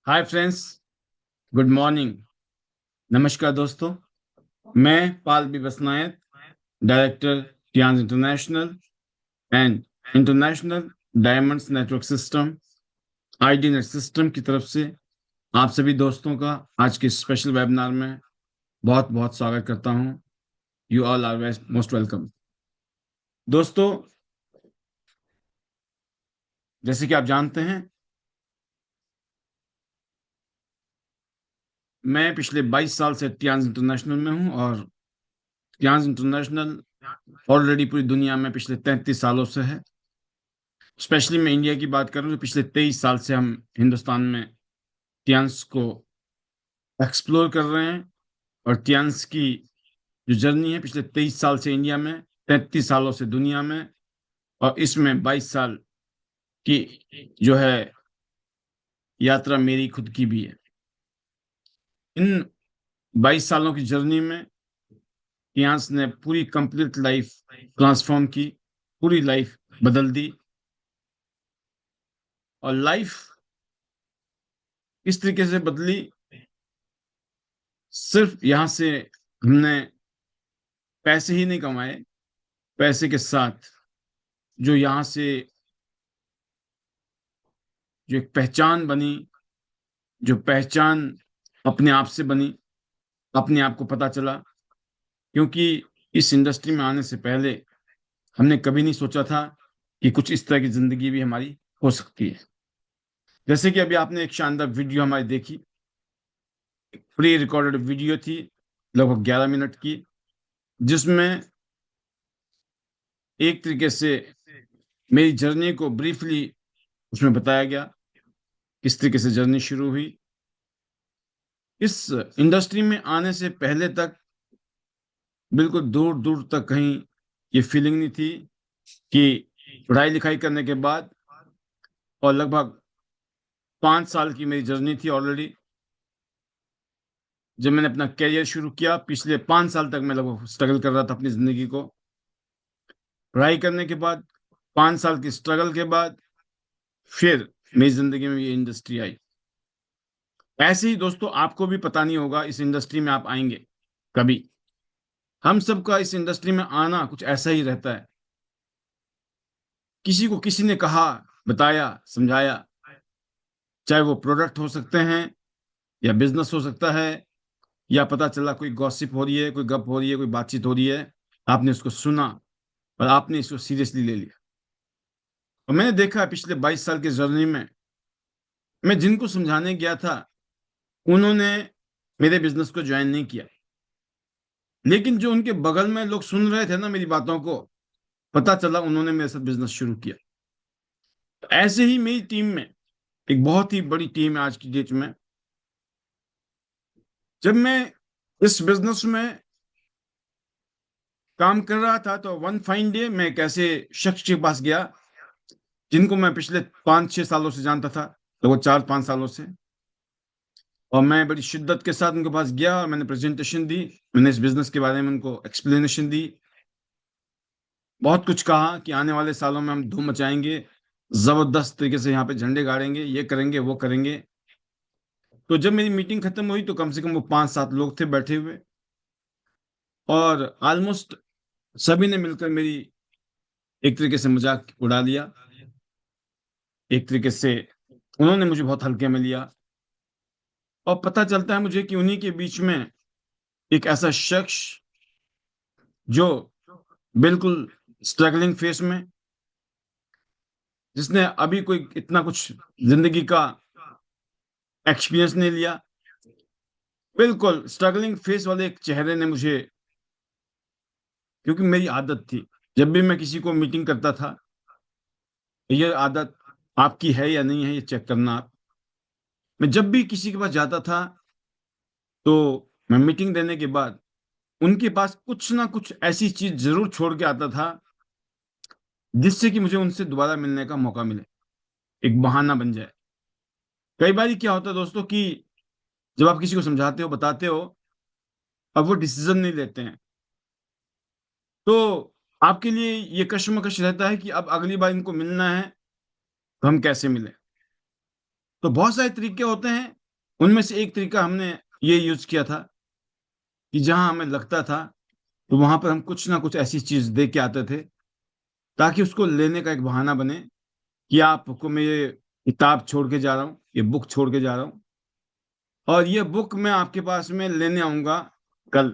Hi friends, good morning. नमस्कार दोस्तों। मैं Pal B Basnayat, director Tiens international and international diamonds network system ID net system की तरफ से आप सभी दोस्तों का आज के स्पेशल वेबिनार में बहुत बहुत स्वागत करता हूं। You all are most welcome. दोस्तों, जैसे कि आप जानते हैं, मैं पिछले 22 साल से टियांस इंटरनेशनल में हूं और टियांस इंटरनेशनल ऑलरेडी पूरी दुनिया में पिछले 33 सालों से है। स्पेशली मैं इंडिया की बात करूं तो पिछले 23 साल से हम हिंदुस्तान में टियांस को एक्सप्लोर कर रहे हैं। और टियांस की जो जर्नी है पिछले 23 साल से इंडिया में, 33 सालों से दुनिया में, और इसमें 22 साल की जो है यात्रा मेरी खुद की भी है। इन 22 सालों की जर्नी में टियांस ने पूरी कंप्लीट लाइफ ट्रांसफॉर्म की, पूरी लाइफ बदल दी। और लाइफ इस तरीके से बदली, सिर्फ यहां से हमने पैसे ही नहीं कमाए, पैसे के साथ जो यहाँ से जो एक पहचान बनी, जो पहचान अपने आप से बनी, अपने आप को पता चला। क्योंकि इस इंडस्ट्री में आने से पहले हमने कभी नहीं सोचा था कि कुछ इस तरह की जिंदगी भी हमारी हो सकती है। जैसे कि अभी आपने एक शानदार वीडियो हमारी देखी, प्री रिकॉर्डेड वीडियो थी, लगभग 11 मिनट की, जिसमें एक तरीके से मेरी जर्नी को ब्रीफली उसमें बताया गया, किस तरीके से जर्नी शुरू हुई। इस इंडस्ट्री में आने से पहले तक बिल्कुल दूर दूर तक कहीं ये फीलिंग नहीं थी कि पढ़ाई लिखाई करने के बाद, और लगभग 5 साल की मेरी जर्नी थी ऑलरेडी। जब मैंने अपना करियर शुरू किया, पिछले 5 साल तक मैं लगभग स्ट्रगल कर रहा था अपनी जिंदगी को। पढ़ाई करने के बाद, 5 साल की स्ट्रगल के बाद, फिर मेरी जिंदगी में ये इंडस्ट्री आई। ऐसे ही दोस्तों, आपको भी पता नहीं होगा इस इंडस्ट्री में आप आएंगे कभी। हम सबका इस इंडस्ट्री में आना कुछ ऐसा ही रहता है। किसी को किसी ने कहा, बताया, समझाया, चाहे वो प्रोडक्ट हो सकते हैं या बिजनेस हो सकता है, या पता चला कोई गॉसिप हो रही है, कोई गप हो रही है, कोई बातचीत हो रही है, आपने उसको सुना और आपने इसको सीरियसली ले लिया। और मैंने देखा है पिछले 22 साल की जर्नी में, मैं जिनको समझाने गया था उन्होंने मेरे बिजनेस को ज्वाइन नहीं किया, लेकिन जो उनके बगल में लोग सुन रहे थे ना मेरी बातों को, पता चला उन्होंने मेरे साथ बिजनेस शुरू किया। तो ऐसे ही मेरी टीम में, एक बहुत ही बड़ी टीम है आज की डेट में। जब मैं इस बिजनेस में काम कर रहा था तो वन फाइन डे मैं एक ऐसे शख्स के पास गया जिनको मैं पिछले 5-6 सालों से जानता था, तो वो 4-5 सालों से। और मैं बड़ी शिद्दत के साथ उनके पास गया और मैंने प्रेजेंटेशन दी, मैंने इस बिजनेस के बारे में उनको एक्सप्लेनेशन दी, बहुत कुछ कहा कि आने वाले सालों में हम धूम मचाएंगे, जबरदस्त तरीके से यहाँ पे झंडे गाड़ेंगे, ये करेंगे, वो करेंगे। तो जब मेरी मीटिंग खत्म हुई तो कम से कम वो 5-7 लोग थे बैठे हुए, और ऑलमोस्ट सभी ने मिलकर मेरी एक तरीके से मजाक उड़ा लिया। एक तरीके से उन्होंने मुझे बहुत हल्के में लिया। और पता चलता है मुझे कि उन्हीं के बीच में एक ऐसा शख्स जो बिल्कुल स्ट्रगलिंग फेस में, जिसने अभी कोई इतना कुछ जिंदगी का एक्सपीरियंस नहीं लिया, बिल्कुल स्ट्रगलिंग फेस वाले एक चेहरे ने मुझे, क्योंकि मेरी आदत थी जब भी मैं किसी को मीटिंग करता था, ये आदत आपकी है या नहीं है ये चेक करना आप। मैं जब भी किसी के पास जाता था तो मैं मीटिंग देने के बाद उनके पास कुछ ना कुछ ऐसी चीज जरूर छोड़ के आता था जिससे कि मुझे उनसे दोबारा मिलने का मौका मिले, एक बहाना बन जाए। कई बार क्या होता है दोस्तों कि जब आप किसी को समझाते हो, बताते हो, अब वो डिसीजन नहीं लेते हैं, तो आपके लिए ये कश्मकश रहता है कि अब अगली बार इनको मिलना है तो हम कैसे मिलें। तो बहुत सारे तरीके होते हैं, उनमें से एक तरीका हमने ये यूज किया था कि जहां हमें लगता था तो वहां पर हम कुछ ना कुछ ऐसी चीज दे के आते थे ताकि उसको लेने का एक बहाना बने कि आपको मैं ये किताब छोड़ के जा रहा हूँ, ये बुक छोड़ के जा रहा हूँ, और ये बुक मैं आपके पास में लेने आऊंगा कल।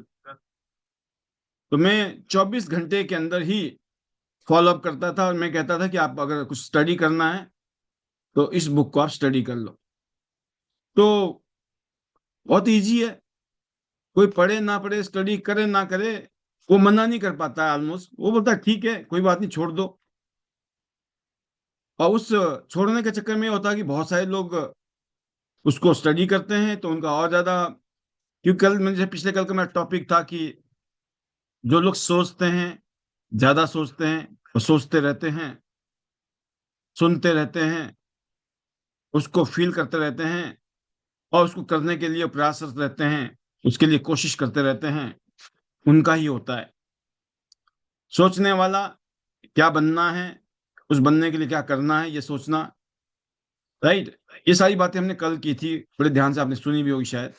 तो मैं 24 घंटे के अंदर ही फॉलो अप करता था और मैं कहता था कि आप अगर कुछ स्टडी करना है तो इस बुक को आप स्टडी कर लो। तो बहुत इजी है, कोई पढ़े ना पढ़े, स्टडी करे ना करे, वो मना नहीं कर पाता है ऑलमोस्ट, वो बोलता है ठीक है कोई बात नहीं छोड़ दो। और उस छोड़ने के चक्कर में ये होता है कि बहुत सारे लोग उसको स्टडी करते हैं तो उनका और ज्यादा, क्योंकि कल मैंने पिछले कल का मेरा टॉपिक था कि जो लोग सोचते हैं, ज्यादा सोचते हैं और सोचते रहते हैं, सुनते रहते हैं, उसको फील करते रहते हैं और उसको करने के लिए प्रयासरत रहते हैं, उसके लिए कोशिश करते रहते हैं, उनका ही होता है। सोचने वाला, क्या बनना है, उस बनने के लिए क्या करना है, ये सोचना, राइट। ये सारी बातें हमने कल की थी, बड़े ध्यान से आपने सुनी भी होगी शायद।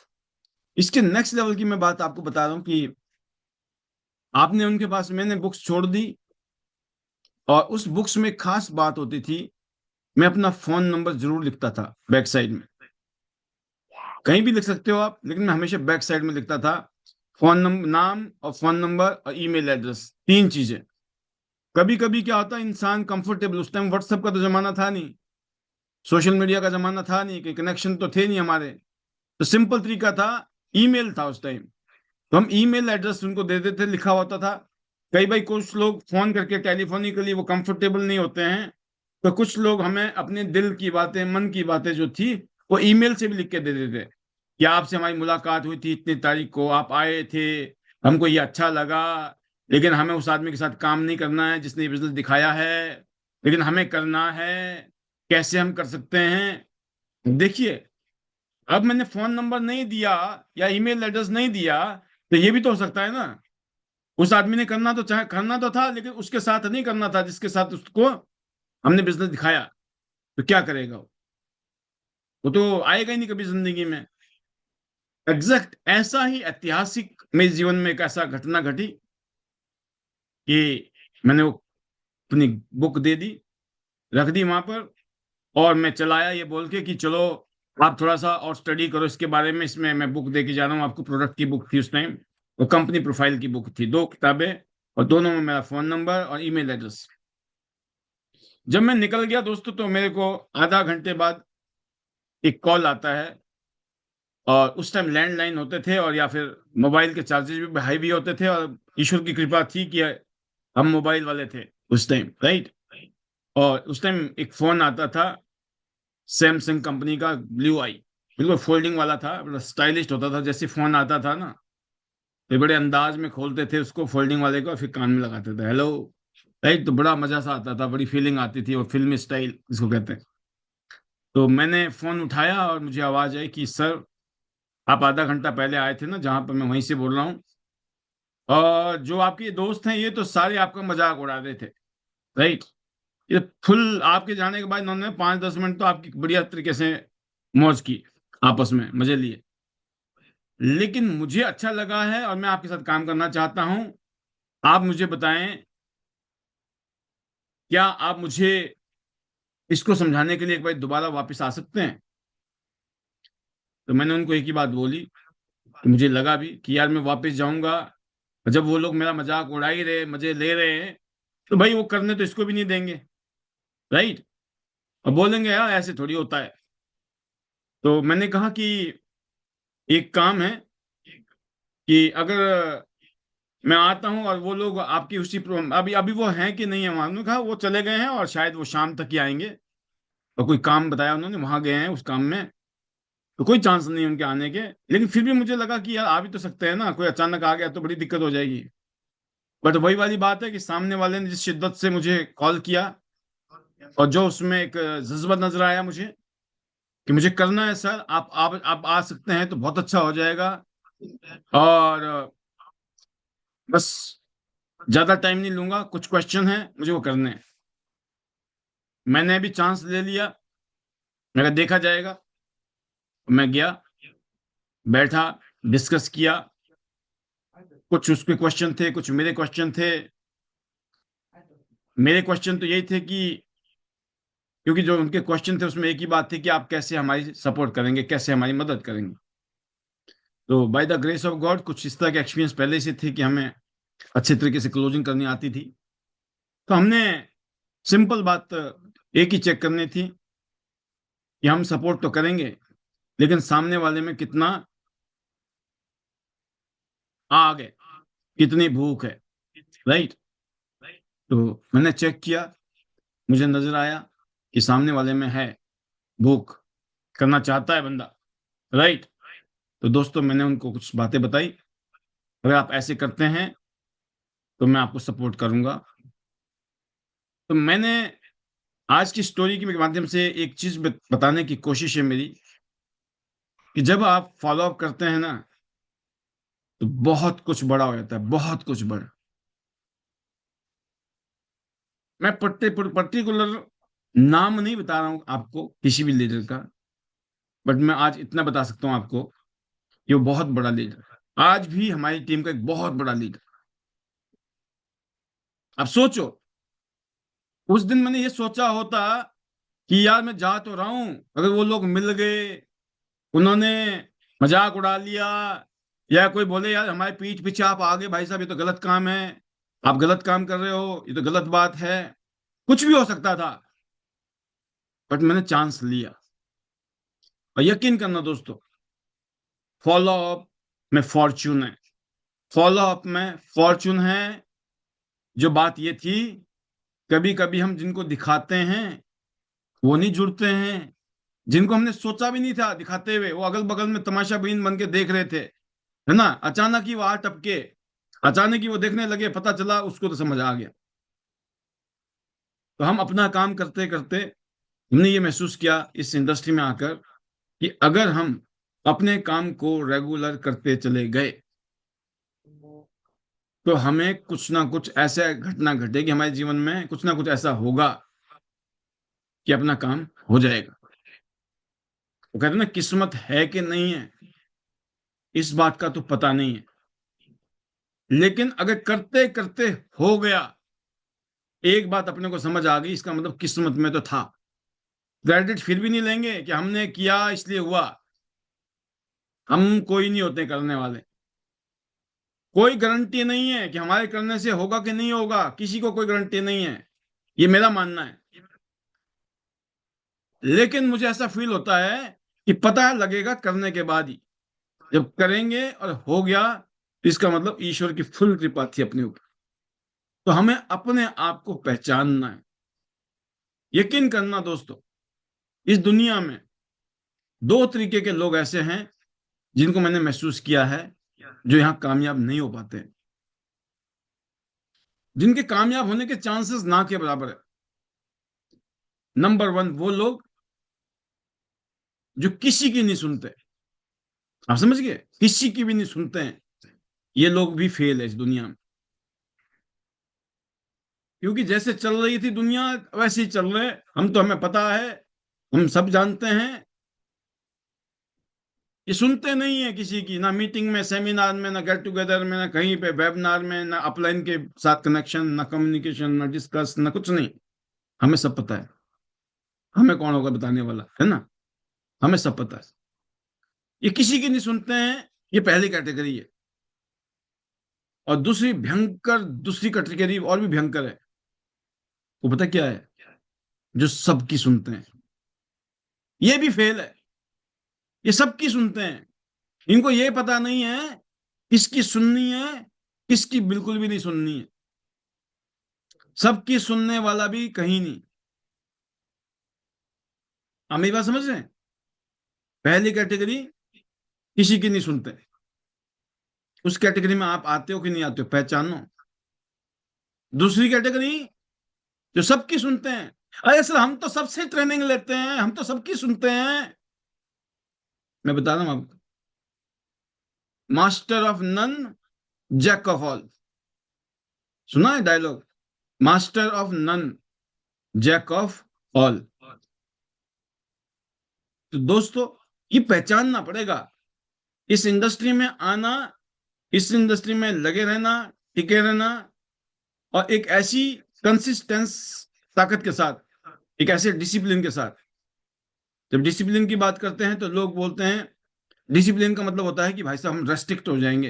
इसके नेक्स्ट लेवल की मैं बात आपको बता रहा हूँ कि आपने उनके पास, मैंने बुक्स छोड़ दी और उस बुक्स में खास बात होती थी, मैं अपना फोन नंबर जरूर लिखता था बैक साइड में। कहीं भी लिख सकते हो आप, लेकिन मैं हमेशा बैक साइड में लिखता था फोन नंबर, नाम और फोन नंबर और ईमेल एड्रेस, तीन चीजें। कभी कभी क्या होता है, इंसान कंफर्टेबल, उस टाइम व्हाट्सएप का तो जमाना था नहीं, सोशल मीडिया का जमाना था नहीं, कि कनेक्शन तो थे नहीं हमारे, तो सिंपल तरीका था, ईमेल था उस टाइम, तो हम ईमेल एड्रेस उनको दे देते, लिखा होता था। कई भाई कुछ लोग फोन करके टेलीफोनिकली वो कंफर्टेबल नहीं होते हैं, तो कुछ लोग हमें अपने दिल की बातें, मन की बातें जो थी वो ईमेल से भी लिख के दे देते कि आपसे हमारी मुलाकात हुई थी इतनी तारीख को, आप आए थे, हमको ये अच्छा लगा, लेकिन हमें उस आदमी के साथ काम नहीं करना है जिसने ये बिजनेस दिखाया है, लेकिन हमें करना है, कैसे हम कर सकते हैं। देखिए, अब मैंने फोन नंबर नहीं दिया या ईमेल एड्रेस नहीं दिया, तो ये भी तो हो सकता है ना, उस आदमी ने करना तो चाहे, करना तो था लेकिन उसके साथ नहीं करना था जिसके साथ उसको हमने बिजनेस दिखाया, तो क्या करेगा वो तो आएगा ही नहीं कभी जिंदगी में। एग्जैक्ट ऐसा ही ऐतिहासिक मेरे जीवन में एक ऐसा घटना घटी कि मैंने वो अपनी बुक दे दी, रख दी वहां पर, और मैं चलाया ये बोल के कि चलो आप थोड़ा सा और स्टडी करो इसके बारे में, इसमें मैं बुक दे के जा रहा हूँ आपको, प्रोडक्ट की बुक थी उस टाइम, वो कंपनी प्रोफाइल की बुक थी, दो किताबें, और दोनों में मेरा फोन नंबर और ईमेल एड्रेस। जब मैं निकल गया दोस्तों, तो मेरे को आधा घंटे बाद एक कॉल आता है, और उस टाइम लैंडलाइन होते थे और या फिर मोबाइल के चार्जेस भी हाई भी होते थे, और ईश्वर की कृपा थी कि हम मोबाइल वाले थे उस टाइम, राइट। और उस टाइम एक फोन आता था सैमसंग कंपनी का, ब्लू आई, बिल्कुल फोल्डिंग वाला था, बड़ा स्टाइलिश होता था, जैसे फोन आता था ना, तो बड़े अंदाज में खोलते थे उसको फोल्डिंग वाले को, फिर कान में लगाते थे, हेलो, राइट। तो बड़ा मजा सा आता था, बड़ी फीलिंग आती थी, और फिल्मी स्टाइल जिसको कहते हैं। तो मैंने फोन उठाया और मुझे आवाज आई कि सर, आप आधा घंटा पहले आए थे ना जहां पर, मैं वहीं से बोल रहा हूँ, और जो आपके दोस्त हैं ये तो सारे आपका मजाक उड़ा रहे थे, राइट। ये फुल आपके जाने के बाद इन्होंने 5-10 मिनट तो आपकी बढ़िया तरीके से मौज की, आपस में मजे लिए, लेकिन मुझे अच्छा लगा है और मैं आपके साथ काम करना चाहता हूं। आप मुझे बताएं, क्या आप मुझे इसको समझाने के लिए एक बार दोबारा वापस आ सकते हैं? तो मैंने उनको एक ही बात बोली कि मुझे लगा भी कि यार मैं वापस जाऊंगा, जब वो लोग मेरा मजाक उड़ा ही रहे, मजे ले रहे हैं, तो भाई वो करने तो इसको भी नहीं देंगे, राइट। और बोलेंगे यार ऐसे थोड़ी होता है। तो मैंने कहा कि एक काम है कि अगर मैं आता हूं और वो लोग आपकी उसी अभी अभी वो हैं कि नहीं है वहां, उन्होंने कहा वो चले गए हैं और शायद वो शाम तक ही आएंगे, और कोई काम बताया उन्होंने, वहां गए हैं उस काम में, तो कोई चांस नहीं है उनके आने के। लेकिन फिर भी मुझे लगा कि यार आ भी तो सकते हैं ना, कोई अचानक आ गया तो बड़ी दिक्कत हो जाएगी। बट वही वाली बात है कि सामने वाले ने जिस शिद्दत से मुझे कॉल किया, और जो उसमें एक जज्बा नजर आया मुझे कि मुझे करना है सर, आप आ सकते हैं तो बहुत अच्छा हो जाएगा, और बस ज्यादा टाइम नहीं लूंगा, कुछ क्वेश्चन है मुझे वो करने हैं। मैंने अभी चांस ले लिया, मेरा देखा जाएगा। मैं गया, बैठा, डिस्कस किया। कुछ उसके क्वेश्चन थे, कुछ मेरे क्वेश्चन थे। मेरे क्वेश्चन तो यही थे कि, क्योंकि जो उनके क्वेश्चन थे उसमें एक ही बात थी कि आप कैसे हमारी सपोर्ट करेंगे, कैसे हमारी मदद करेंगे। तो bye the grace of God कुछ इस तरह के एक्सपीरियंस पहले से थे कि हमें अच्छे तरीके से क्लोजिंग करनी आती थी। तो हमने सिंपल बात एक ही चेक करनी थी कि हम सपोर्ट तो करेंगे, लेकिन सामने वाले में कितना आग है, कितनी भूख है। राइट। तो मैंने चेक किया, मुझे नजर आया कि सामने वाले में है भूख, करना चाहता है बंदा। राइट। तो दोस्तों मैंने उनको कुछ बातें बताई, अगर आप ऐसे करते हैं तो मैं आपको सपोर्ट करूंगा। तो मैंने आज की स्टोरी के माध्यम से एक चीज बताने की कोशिश है मेरी, कि जब आप फॉलो अप करते हैं ना, तो बहुत कुछ बड़ा हो जाता है, बहुत कुछ बड़ा। मैं पर्टिकुलर नाम नहीं बता रहा हूं आपको किसी भी लीडर का, बट मैं आज इतना बता सकता हूं आपको कि वो बहुत बड़ा लीडर है, आज भी हमारी टीम का एक बहुत बड़ा लीडर। अब सोचो, उस दिन मैंने ये सोचा होता कि यार मैं जा तो रहा हूं, अगर वो लोग मिल गए, उन्होंने मजाक उड़ा लिया, या कोई बोले यार हमारे पीठ पीछे आप आगे, भाई साहब ये तो गलत काम है, आप गलत काम कर रहे हो, ये तो गलत बात है, कुछ भी हो सकता था। बट मैंने चांस लिया। और यकीन करना दोस्तों, फॉलो अप में फॉर्च्यून है, फॉलो अप में फॉर्च्यून है। जो बात ये थी, कभी कभी हम जिनको दिखाते हैं वो नहीं जुड़ते हैं, जिनको हमने सोचा भी नहीं था दिखाते हुए, वो अगल बगल में तमाशा बीन बन के देख रहे थे, है ना, अचानक ही वो आ टपके, अचानक ही वो देखने लगे, पता चला उसको तो समझ आ गया। तो हम अपना काम करते करते हमने ये महसूस किया इस इंडस्ट्री में आकर, कि अगर हम अपने काम को रेगुलर करते चले गए, तो हमें कुछ ना कुछ ऐसा घटना घटेगी हमारे जीवन में, कुछ ना कुछ ऐसा होगा कि अपना काम हो जाएगा। वो कहते हैं ना, किस्मत है कि नहीं है इस बात का तो पता नहीं है, लेकिन अगर करते करते हो गया, एक बात अपने को समझ आ गई, इसका मतलब किस्मत में तो था। क्रेडिट फिर भी नहीं लेंगे कि हमने किया इसलिए हुआ, हम कोई नहीं होते करने वाले। कोई गारंटी नहीं है कि हमारे करने से होगा कि नहीं होगा, किसी को कोई गारंटी नहीं है, ये मेरा मानना है। लेकिन मुझे ऐसा फील होता है कि पता लगेगा करने के बाद ही, जब करेंगे और हो गया, तो इसका मतलब ईश्वर की फुल कृपा थी अपने ऊपर। तो हमें अपने आप को पहचानना है। यकीन करना दोस्तों, इस दुनिया में दो तरीके के लोग ऐसे हैं जिनको मैंने महसूस किया है, जो यहां कामयाब नहीं हो पाते, जिनके कामयाब होने के चांसेस ना के बराबर है। नंबर वन, वो लोग जो किसी की नहीं सुनते। आप समझ गए, किसी की भी नहीं सुनते हैं, ये लोग भी फेल है इस दुनिया में। क्योंकि जैसे चल रही थी दुनिया वैसे ही चल रहे, हम तो, हमें पता है, हम सब जानते हैं, ये सुनते नहीं है किसी की, ना मीटिंग में, सेमिनार में, ना गेट टुगेदर में, ना कहीं पे वेबिनार में, ना अपलाइन के साथ कनेक्शन, ना कम्युनिकेशन, ना डिस्कस, ना कुछ नहीं। हमें सब पता है, हमें कौन होगा बताने वाला, है ना, हमें सब पता है। ये किसी की नहीं सुनते हैं, ये पहली कैटेगरी है। और दूसरी भयंकर, दूसरी कैटेगरी और भी भयंकर है, वो पता क्या है, जो सबकी सुनते हैं। ये भी फेल है, ये सबकी सुनते हैं, इनको ये पता नहीं है किसकी सुननी है, किसकी बिल्कुल भी नहीं सुननी है। सबकी सुनने वाला भी कहीं नहीं। आप मेरी बात समझ रहे हैं? पहली कैटेगरी, किसी की नहीं सुनते, उस कैटेगरी में आप आते हो कि नहीं आते हो, पहचानो। दूसरी कैटेगरी, जो सबकी सुनते हैं, अरे सर हम तो सबसे ट्रेनिंग लेते हैं, हम तो सबकी सुनते हैं। मैं बता रहा हूं आपको, master of none, jack of all. सुना है dialogue, master of none, jack of all. तो दोस्तों, ये पहचानना पड़ेगा। इस इंडस्ट्री में आना, इस इंडस्ट्री में लगे रहना, टिके रहना, और एक ऐसी कंसिस्टेंस ताकत के साथ, एक ऐसे डिसिप्लिन के साथ। जब डिसिप्लिन की बात करते हैं तो लोग बोलते हैं डिसिप्लिन का मतलब होता है कि भाई साहब हम रेस्ट्रिक्ट हो जाएंगे,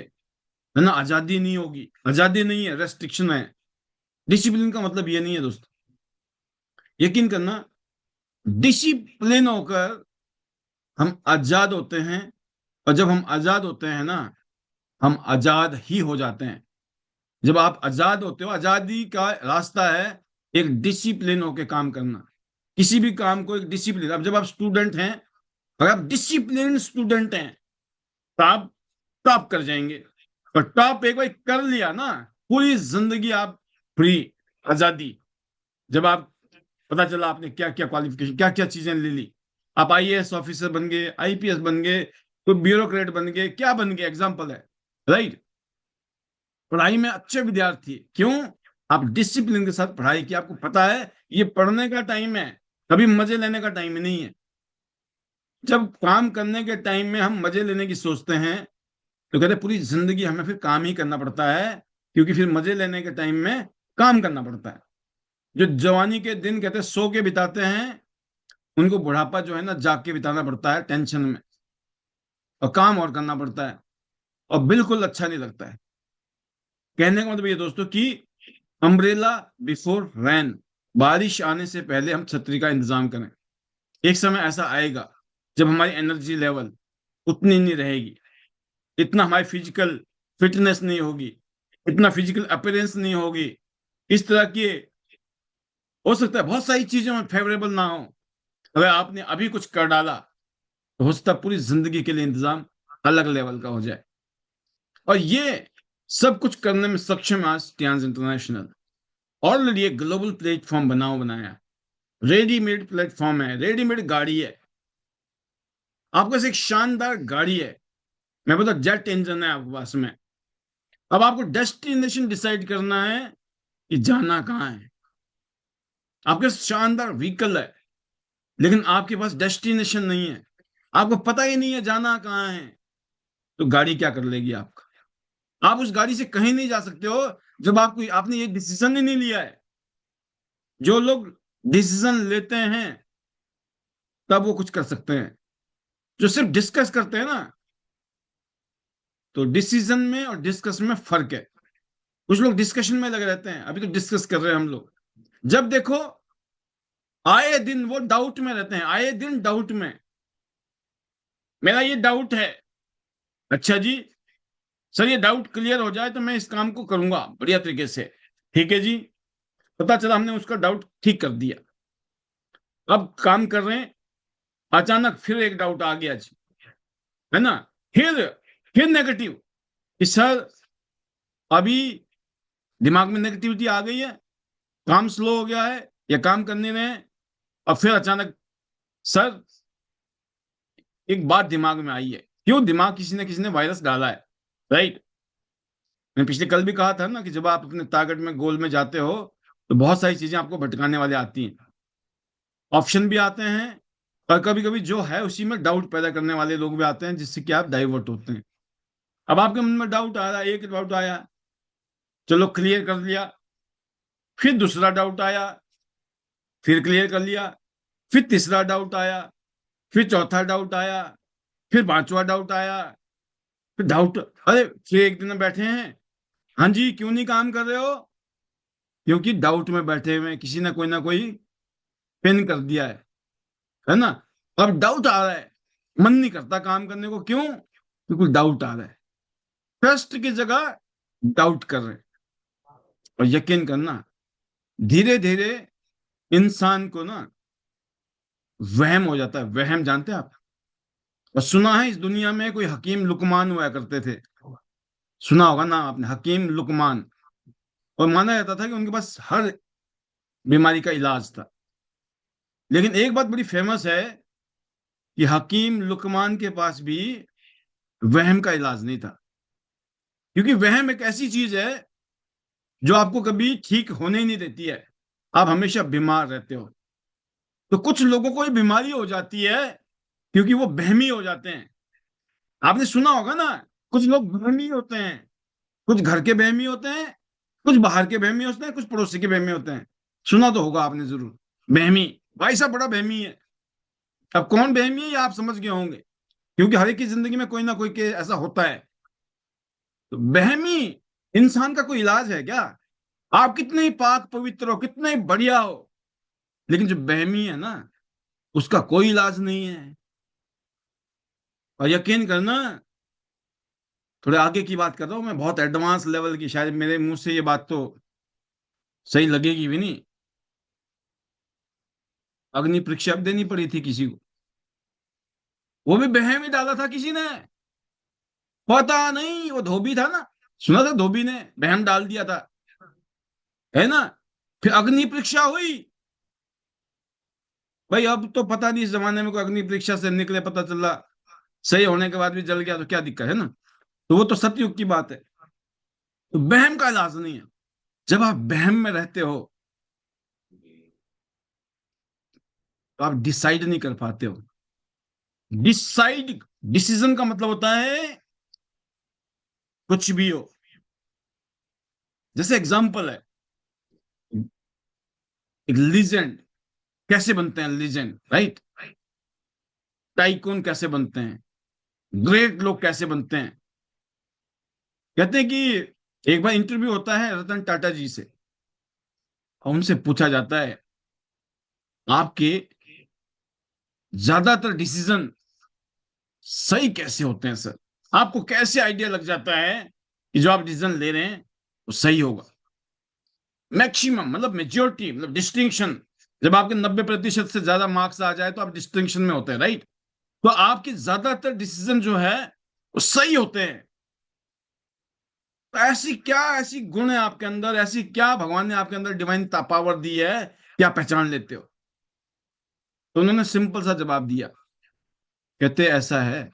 है ना, आजादी नहीं होगी। आजादी नहीं है, रेस्ट्रिक्शन है। डिसिप्लिन का मतलब ये नहीं है दोस्तों। यकीन करना, डिसिप्लिन होकर हम आजाद होते हैं, और जब हम आजाद होते हैं ना, हम आजाद ही हो जाते हैं। जब आप आजाद होते हो, आजादी का रास्ता है एक डिसिप्लिन होकर काम करना। किसी भी काम को एक डिसिप्लिन। अब जब आप स्टूडेंट हैं, अगर आप डिसिप्लिन स्टूडेंट हैं, तो आप टॉप कर जाएंगे। और टॉप एक बार कर लिया ना, पूरी जिंदगी आप फ्री, आजादी। जब आप, पता चला आपने क्या क्या क्वालिफिकेशन, क्या क्या चीजें ले ली, आप आईएएस ऑफिसर बन गए, आईपीएस बन गए, कोई ब्यूरोक्रेट बन गए, क्या बन गए, एग्जाम्पल है, राइट। पढ़ाई में अच्छे विद्यार्थी क्यों? आप डिसिप्लिन के साथ पढ़ाई की। आपको पता है ये पढ़ने का टाइम है, कभी मजे लेने का टाइम नहीं है। जब काम करने के टाइम में हम मजे लेने की सोचते हैं, तो कहते हैं पूरी जिंदगी हमें फिर काम ही करना पड़ता है, क्योंकि फिर मजे लेने के टाइम में काम करना पड़ता है। जो जवानी के दिन कहते हैं सो के बिताते हैं, उनको बुढ़ापा जो है ना जाग के बिताना पड़ता है, टेंशन में, और काम और करना पड़ता है, और बिल्कुल अच्छा नहीं लगता है। कहने का मतलब ये दोस्तों कि अम्ब्रेला बिफोर रैन, बारिश आने से पहले हम छतरी का इंतजाम करें। एक समय ऐसा आएगा जब हमारी एनर्जी लेवल उतनी नहीं रहेगी, इतना हमारी फिजिकल फिटनेस नहीं होगी, इतना फिजिकल अपीयरेंस नहीं होगी, इस तरह की, हो सकता है बहुत सारी चीजों में फेवरेबल ना हो। अगर आपने अभी कुछ कर डाला, तो हो सकता है पूरी जिंदगी के लिए इंतजाम अलग लेवल का हो जाए। और ये सब कुछ करने में सक्षम है आज स्टियान्स इंटरनेशनल। ऑलरेडी एक ग्लोबल प्लेटफॉर्म बनाया, रेडीमेड प्लेटफॉर्म है, रेडीमेड गाड़ी है, आपके पास एक शानदार गाड़ी है, मैं बता जेट इंजन है आपके पास में। अब आपको डेस्टिनेशन डिसाइड करना है कि जाना कहाँ है। आपके पास शानदार व्हीकल है, लेकिन आपके पास डेस्टिनेशन नहीं है, आपको पता ही नहीं है जाना कहाँ है, तो गाड़ी क्या कर लेगी आपका? आप उस गाड़ी से कहीं नहीं जा सकते हो जब आपको, आपने ये डिसीजन ही नहीं लिया है। जो लोग डिसीजन लेते हैं तब वो कुछ कर सकते हैं, जो सिर्फ डिस्कस करते हैं ना, तो डिसीजन में और डिस्कस में फर्क है। कुछ लोग डिस्कशन में लगे रहते हैं, अभी तो डिस्कस कर रहे हैं हम लोग। जब देखो आए दिन वो डाउट में रहते हैं, आए दिन डाउट में, मेरा ये डाउट है, अच्छा जी सर ये डाउट क्लियर हो जाए तो मैं इस काम को करूंगा बढ़िया तरीके से, ठीक है जी। पता चला हमने उसका डाउट ठीक कर दिया, अब काम कर रहे हैं, अचानक फिर एक डाउट आ गया जी, है ना, फिर नेगेटिव कि सर अभी दिमाग में नेगेटिविटी आ गई है, काम स्लो हो गया है, या काम करने में, और फिर अचानक सर एक बात दिमाग में आई है। क्यों? दिमाग किसी ने किसी ने वायरस डाला है, राइट। मैंने पिछले कल भी कहा था ना कि जब आप अपने टारगेट में, गोल में जाते हो, तो बहुत सारी चीजें आपको भटकाने वाले आती हैं, ऑप्शन भी आते हैं, और कभी कभी जो है उसी में डाउट पैदा करने वाले लोग भी आते हैं, जिससे कि आप डाइवर्ट होते हैं। अब आपके मन में डाउट आ रहा है, एक डाउट आया, चलो क्लियर कर लिया, फिर दूसरा डाउट आया, फिर क्लियर कर लिया, फिर तीसरा डाउट आया, फिर चौथा डाउट आया, फिर पांचवा डाउट आया, फिर डाउट, अरे फिर एक दिन बैठे हैं, हाँ जी क्यों नहीं काम कर रहे हो? क्योंकि डाउट में बैठे हुए हैं, किसी ने कोई ना कोई पिन कर दिया है ना। अब डाउट आ रहा है, मन नहीं करता काम करने को, क्यों? क्योंकि डाउट आ रहा है। ट्रस्ट की जगह डाउट कर रहे हैं। और यकीन करना, धीरे धीरे इंसान को ना वहम हो जाता है। वहम जानते हैं आप? और सुना है इस दुनिया में कोई हकीम लुकमान हुआ करते थे, सुना होगा ना आपने, हकीम लुकमान। और माना जाता था कि उनके पास हर बीमारी का इलाज था। लेकिन एक बात बड़ी फेमस है कि हकीम लुकमान के पास भी वहम का इलाज नहीं था। क्योंकि वहम एक ऐसी चीज है जो आपको कभी ठीक होने ही नहीं देती है, आप हमेशा बीमार रहते हो। तो कुछ लोगों को ये बीमारी हो जाती है क्योंकि वो बहमी हो जाते हैं। आपने सुना होगा ना, कुछ लोग बहमी होते हैं, कुछ घर के बहमी होते हैं, कुछ बाहर के बहमी होते हैं, कुछ पड़ोसी के बहमी होते हैं। सुना तो होगा आपने जरूर। बहमी, भाई साहब बड़ा बहमी है। अब कौन बहमी है ये आप समझ गए होंगे, क्योंकि हर एक की जिंदगी में कोई ना कोई के ऐसा होता है। तो बहमी इंसान का कोई इलाज है क्या? आप कितने ही पाक पवित्र हो, कितने ही बढ़िया हो, लेकिन जो बहमी है ना, उसका कोई इलाज नहीं है। और यकीन करना, थोड़े आगे की बात कर रहा हूं मैं, बहुत एडवांस लेवल की, शायद मेरे मुंह से ये बात तो सही लगेगी भी नहीं। अग्नि परीक्षा भी देनी पड़ी थी किसी को, वो भी बहम ही डाला था किसी ने। पता नहीं, वो धोबी था ना, सुना था धोबी ने बहम डाल दिया था, है ना। फिर अग्नि परीक्षा हुई। भाई अब तो पता नहीं, इस जमाने में कोई अग्नि परीक्षा से निकले, पता चला सही होने के बाद भी जल गया तो क्या दिक्कत है ना। तो वो तो सतयुग की बात है। तो बहम का इलाज नहीं है। जब आप बहम में रहते हो तो आप डिसाइड नहीं कर पाते हो। डिसाइड, डिसीजन का मतलब होता है कुछ भी हो। जैसे एग्जांपल है, एक लीजेंड कैसे बनते हैं, लीजेंड राइट, टाइकून कैसे बनते हैं, ग्रेट लोग कैसे बनते हैं। कहते हैं कि एक बार इंटरव्यू होता है रतन टाटा जी से, और उनसे पूछा जाता है आपके ज्यादातर डिसीजन सही कैसे होते हैं सर, आपको कैसे आइडिया लग जाता है कि जो आप डिसीजन ले रहे हैं वो सही होगा। मैक्सिमम मतलब मेजोरिटी, मतलब डिस्टिंक्शन, जब आपके 90% से ज्यादा मार्क्स आ जाए तो आप डिस्टिंक्शन में होते हैं, राइट। तो आपके ज्यादातर डिसीजन जो है वो सही होते हैं। तो ऐसी क्या, ऐसी गुण है आपके अंदर, ऐसी क्या भगवान ने आपके अंदर डिवाइन पावर दी है कि आप पहचान लेते हो। तो उन्होंने सिंपल सा जवाब दिया, कहते ऐसा है,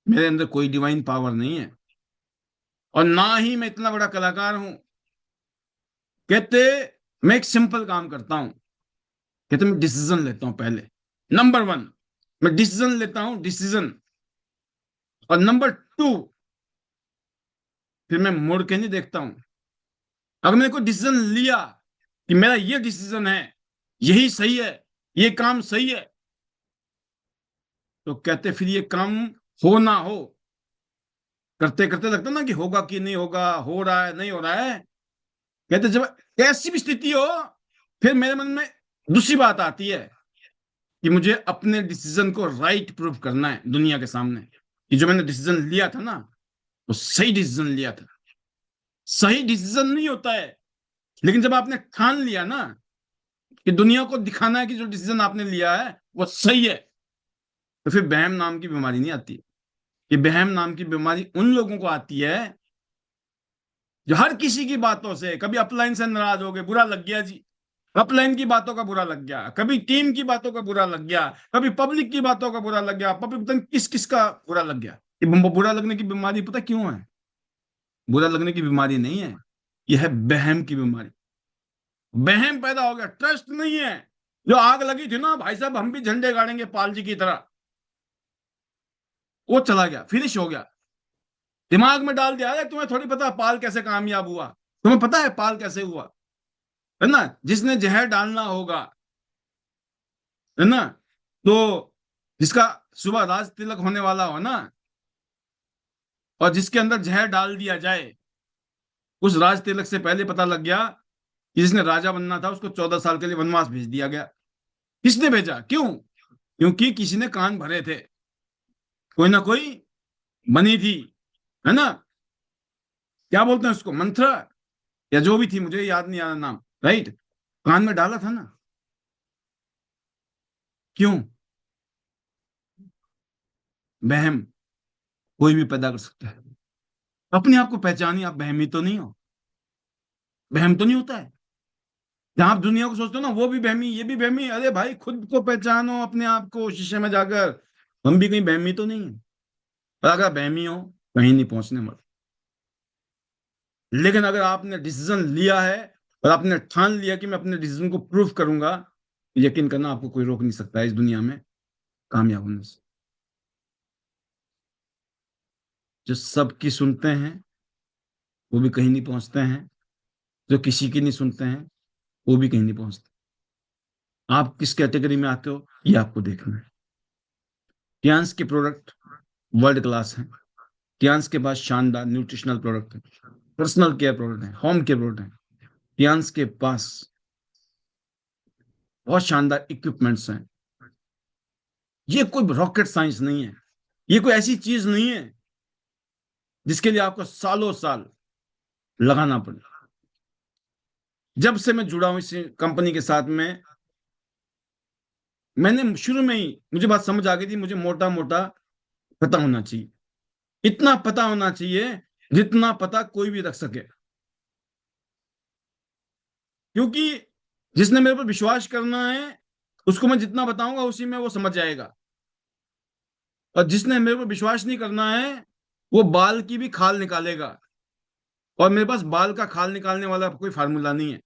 मेरे अंदर कोई डिवाइन पावर नहीं है, और ना ही मैं इतना बड़ा कलाकार हूं। कहते मैं एक सिंपल काम करता हूं, कहते मैं डिसीजन लेता हूं पहले, नंबर वन, मैं डिसीजन लेता हूं, डिसीजन। और नंबर टू, फिर मैं मुड़ के नहीं देखता हूं। अगर मैंने कोई डिसीजन लिया कि मेरा ये डिसीजन है, यही सही है, ये काम सही है, तो कहते फिर ये काम हो ना हो, करते करते लगता ना कि होगा कि नहीं होगा, हो रहा है नहीं हो रहा है। कहते जब ऐसी भी स्थिति हो, फिर मेरे मन में दूसरी बात आती है कि मुझे अपने डिसीजन को राइट प्रूव करना है दुनिया के सामने, कि जो मैंने डिसीजन लिया था ना, वो सही डिसीजन लिया था। सही डिसीजन नहीं होता है, लेकिन जब आपने ठान लिया ना कि दुनिया को दिखाना है कि जो डिसीजन आपने लिया है वो सही है, तो फिर बहम नाम की बीमारी नहीं आती। ये बहम नाम की बीमारी उन लोगों को आती है जो हर किसी की बातों से, कभी अपलाइन से नाराज हो गए, बुरा लग गया जी, अपलाइन की बातों का बुरा लग गया, कभी टीम की बातों का बुरा लग गया, कभी पब्लिक की बातों का बुरा लग गया, पब्लिक पता नहीं किस किस का बुरा लग गया। ये बुरा लगने की बीमारी पता क्यों है? बुरा लगने की बीमारी नहीं है, यह है बहम की बीमारी। बहम पैदा हो गया, ट्रस्ट नहीं है। जो आग लगी थी ना भाई साहब, हम भी झंडे गाड़ेंगे पाल जी की तरह, वो चला गया, फिनिश हो गया। दिमाग में डाल दिया, अरे तुम्हें थोड़ी पता पाल कैसे कामयाब हुआ, तुम्हें पता है पाल कैसे हुआ, है ना। जिसने जहर डालना होगा, है ना, तो जिसका सुबह राज तिलक होने वाला हो ना, और जिसके अंदर जहर डाल दिया जाए, उस राज तिलक से पहले पता लग गया कि जिसने राजा बनना था उसको 14 साल के लिए वनवास भेज दिया गया। किसने भेजा, क्यों? क्योंकि किसी ने कान भरे थे, कोई ना कोई बनी थी, है ना, क्या बोलते हैं उसको, मंत्र, या जो भी थी, मुझे याद नहीं आ रहा नाम, राइट। कान में डाला था ना, क्यों? बहम कोई भी पैदा कर सकता है। अपने आप को पहचानिए, आप बहमी तो नहीं हो, बहम तो नहीं होता है। जहां आप दुनिया को सोचते हो ना, वो भी बहमी, ये भी बहमी, अरे भाई खुद को पहचानो, अपने आप को शीशे में जाकर, हम भी कहीं बहमी तो नहीं है। और अगर बहमी हो, कहीं नहीं पहुंचने मत। लेकिन अगर आपने डिसीजन लिया है और आपने ठान लिया कि मैं अपने डिसीजन को प्रूव करूंगा, यकीन करना आपको कोई रोक नहीं सकता है इस दुनिया में। कामयाब होने से। जो सबकी सुनते हैं वो भी कहीं नहीं पहुंचते हैं, जो किसी की नहीं सुनते हैं वो भी कहीं नहीं पहुंचते। आप किस कैटेगरी में आते हो ये आपको देखना है। टियांस के प्रोडक्ट वर्ल्ड क्लास हैं। टियांस के पास शानदार न्यूट्रिशनल प्रोडक्ट है, पर्सनल केयर प्रोडक्ट है, होम केयर प्रोडक्ट है। टियांस के पास बहुत शानदार इक्विपमेंट्स हैं। ये कोई रॉकेट साइंस नहीं है, ये कोई ऐसी चीज नहीं है जिसके लिए आपको सालों साल लगाना पड़े। जब से मैं जुड़ा हूं इस कंपनी के साथ में, मैंने शुरू में ही मुझे बात समझ आ गई थी, मुझे मोटा मोटा पता होना चाहिए। इतना पता होना चाहिए जितना पता कोई भी रख सके, क्योंकि जिसने मेरे पर विश्वास करना है उसको मैं जितना बताऊंगा उसी में वो समझ जाएगा, और जिसने मेरे पर विश्वास नहीं करना है वो बाल की भी खाल निकालेगा। और मेरे पास बाल का खाल निकालने वाला कोई फार्मूला नहीं है।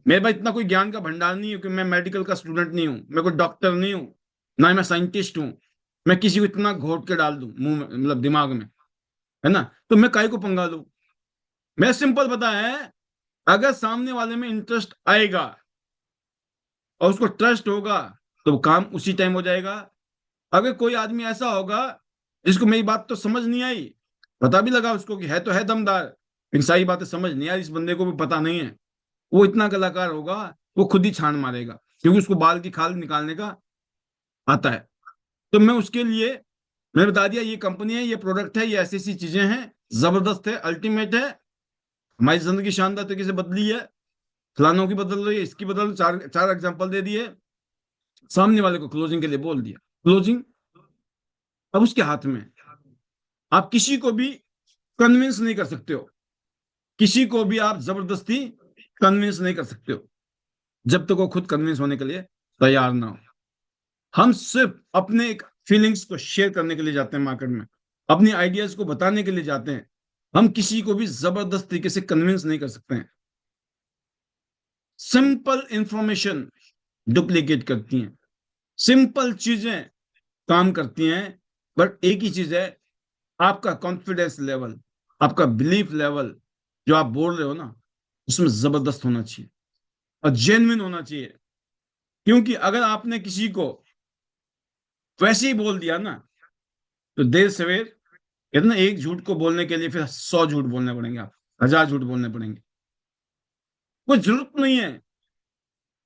मेरे पास इतना कोई ज्ञान का भंडार नहीं है, क्योंकि मैं मेडिकल का स्टूडेंट नहीं हूं, मैं कोई डॉक्टर नहीं हूं, ना ही मैं साइंटिस्ट हूं। मैं किसी को इतना घोट के डाल दूं मुंह में, मतलब दिमाग में, है ना, तो मैं काहे को पंगा लूं। मैं सिंपल पता है, अगर सामने वाले में इंटरेस्ट आएगा और उसको ट्रस्ट होगा तो वो काम उसी टाइम हो जाएगा। अगर कोई आदमी ऐसा होगा जिसको मेरी बात तो समझ नहीं आई, पता भी लगा उसको कि है तो है दमदार, लेकिन सारी बातें समझ नहीं आई, इस बंदे को भी पता नहीं है, वो इतना कलाकार होगा, वो खुद ही छान मारेगा, क्योंकि उसको बाल की खाल निकालने का आता है। तो मैं उसके लिए, मैंने बता दिया ये कंपनी है, ये प्रोडक्ट है, ये ऐसी ऐसी चीजें हैं, जबरदस्त है, अल्टीमेट है, हमारी जिंदगी शानदार तरीके से बदली है, फलानों की बदल रही है, इसकी बदल, चार चार एग्जाम्पल दे दिए, सामने वाले को क्लोजिंग के लिए बोल दिया। क्लोजिंग अब उसके हाथ में है। आप किसी को भी कन्विंस नहीं कर सकते हो, किसी को भी आप जबरदस्ती कन्विंस नहीं कर सकते हो, जब तक वो खुद कन्विंस होने के लिए तैयार ना हो। हम सिर्फ अपने एक फीलिंग्स को शेयर करने के लिए जाते हैं मार्केट में, अपनी आइडियाज को बताने के लिए जाते हैं। हम किसी को भी जबरदस्त तरीके से कन्विंस नहीं कर सकते हैं। सिंपल इंफॉर्मेशन डुप्लीकेट करती हैं, सिंपल चीजें काम करती हैं, बट एक ही चीज है, आपका कॉन्फिडेंस लेवल, आपका बिलीफ लेवल जो आप बोल रहे हो ना, उसमें जबरदस्त होना चाहिए और जेन्युइन होना चाहिए। क्योंकि अगर आपने किसी को वैसे ही बोल दिया ना, तो देर सवेर, कहते ना, एक झूठ को बोलने के लिए फिर 100 झूठ बोलने पड़ेंगे, आप 1000 झूठ बोलने पड़ेंगे। कोई जरूरत नहीं है।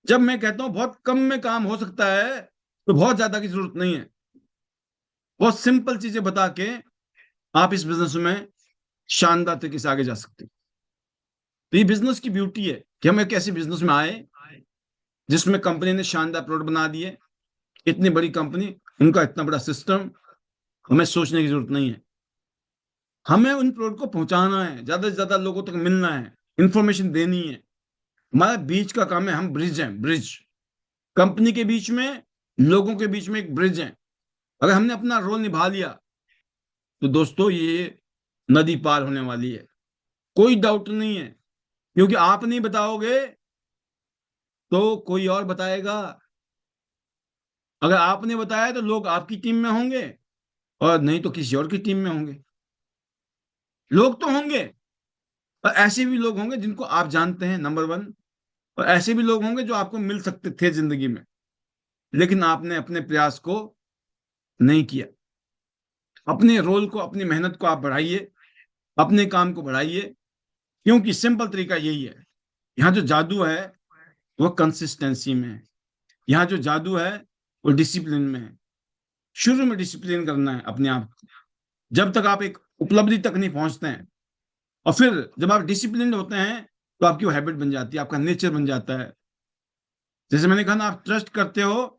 जब मैं कहता हूं बहुत कम में काम हो सकता है, तो बहुत ज्यादा की जरूरत नहीं है। बहुत सिंपल चीजें बता के आप इस बिजनेस में शानदार तरीके से आगे जा सकते हैं। तो ये बिजनेस की ब्यूटी है कि हम एक ऐसे बिजनेस में आए जिसमें कंपनी ने शानदार प्रोडक्ट बना दिए, इतनी बड़ी कंपनी, उनका इतना बड़ा सिस्टम, हमें सोचने की जरूरत नहीं है। हमें उन प्रोडक्ट को पहुंचाना है, ज्यादा से ज्यादा लोगों तक मिलना है, इंफॉर्मेशन देनी है। हमारा बीच का काम है, हम ब्रिज हैं, ब्रिज, कंपनी के बीच में, लोगों के बीच में एक ब्रिज है। अगर हमने अपना रोल निभा लिया तो दोस्तों ये नदी पार होने वाली है, कोई डाउट नहीं है। क्योंकि आप नहीं बताओगे तो कोई और बताएगा, अगर आपने बताया तो लोग आपकी टीम में होंगे, और नहीं तो किसी और की टीम में होंगे। लोग तो होंगे, और ऐसे भी लोग होंगे जिनको आप जानते हैं, नंबर वन, और ऐसे भी लोग होंगे जो आपको मिल सकते थे जिंदगी में, लेकिन आपने अपने प्रयास को नहीं किया। अपने रोल को, अपनी मेहनत को आप बढ़ाइए, अपने काम को बढ़ाइए, क्योंकि सिंपल तरीका यही है। यहाँ जो जादू है वो कंसिस्टेंसी में है, यहाँ जो जादू है वो डिसिप्लिन में है। शुरू में डिसिप्लिन करना है अपने आप को, जब तक आप एक उपलब्धि तक नहीं पहुंचते हैं। और फिर जब आप डिसिप्लिन होते हैं तो आपकी वो हैबिट बन जाती है, आपका नेचर बन जाता है। जैसे मैंने कहा ना, आप ट्रस्ट करते हो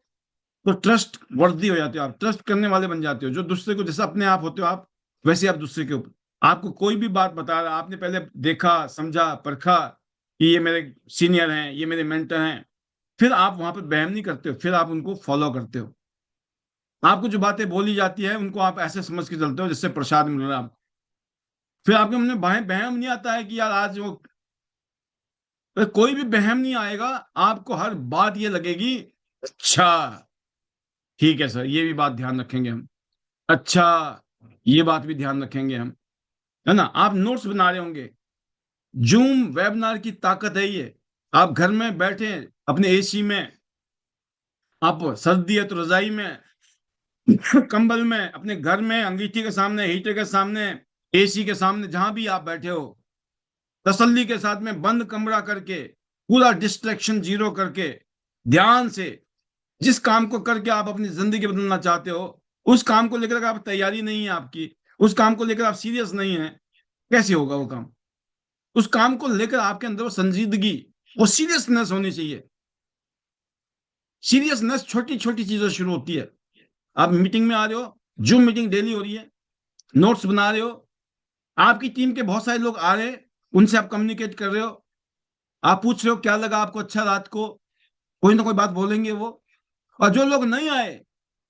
तो ट्रस्ट वर्दी हो जाते हो, आप ट्रस्ट करने वाले बन जाते हो। जो दूसरे को, जैसे अपने आप होते हो आप, वैसे आप दूसरे के ऊपर, आपको कोई भी बात बता रहा, आपने पहले देखा, समझा, परखा कि ये मेरे सीनियर हैं, ये मेरे मेंटर हैं, फिर आप वहां पर बहम नहीं करते हो, फिर आप उनको फॉलो करते हो। आपको जो बातें बोली जाती है उनको आप ऐसे समझ के चलते हो जिससे प्रसाद मिल रहा है आपको। फिर आपके मन में बहम नहीं आता है कि यार आज वो, कोई भी बहम नहीं आएगा। आपको हर बात ये लगेगी, अच्छा ठीक है सर, ये भी बात ध्यान रखेंगे हम। अच्छा, ये बात भी ध्यान रखेंगे हम, है ना। आप नोट्स बना रहे होंगे, जूम वेबिनार की ताकत है ये। आप घर में बैठे अपने एसी में, आप सर्दी है तो रजाई में, कंबल में, अपने घर में अंगीठी के सामने, हीटर के सामने, एसी के सामने, जहां भी आप बैठे हो, तसल्ली के साथ में बंद कमरा करके, पूरा डिस्ट्रैक्शन जीरो करके, ध्यान से जिस काम को करके आप अपनी जिंदगी बदलना चाहते हो, उस काम को लेकर आप तैयारी नहीं है आपकी, उस काम को लेकर आप सीरियस नहीं है, कैसे होगा वो काम? उस काम को लेकर आपके अंदर वो संजीदगी, वो सीरियसनेस होनी चाहिए। सीरियसनेस छोटी छोटी चीजों से शुरू होती है। आप मीटिंग में आ रहे हो, जूम मीटिंग डेली हो रही है, नोट्स बना रहे हो, आपकी टीम के बहुत सारे लोग आ रहे हैं, उनसे आप कम्युनिकेट कर रहे हो, आप पूछ रहे हो क्या लगा आपको अच्छा रात को, कोई ना कोई बात बोलेंगे वो। और जो लोग नहीं आए,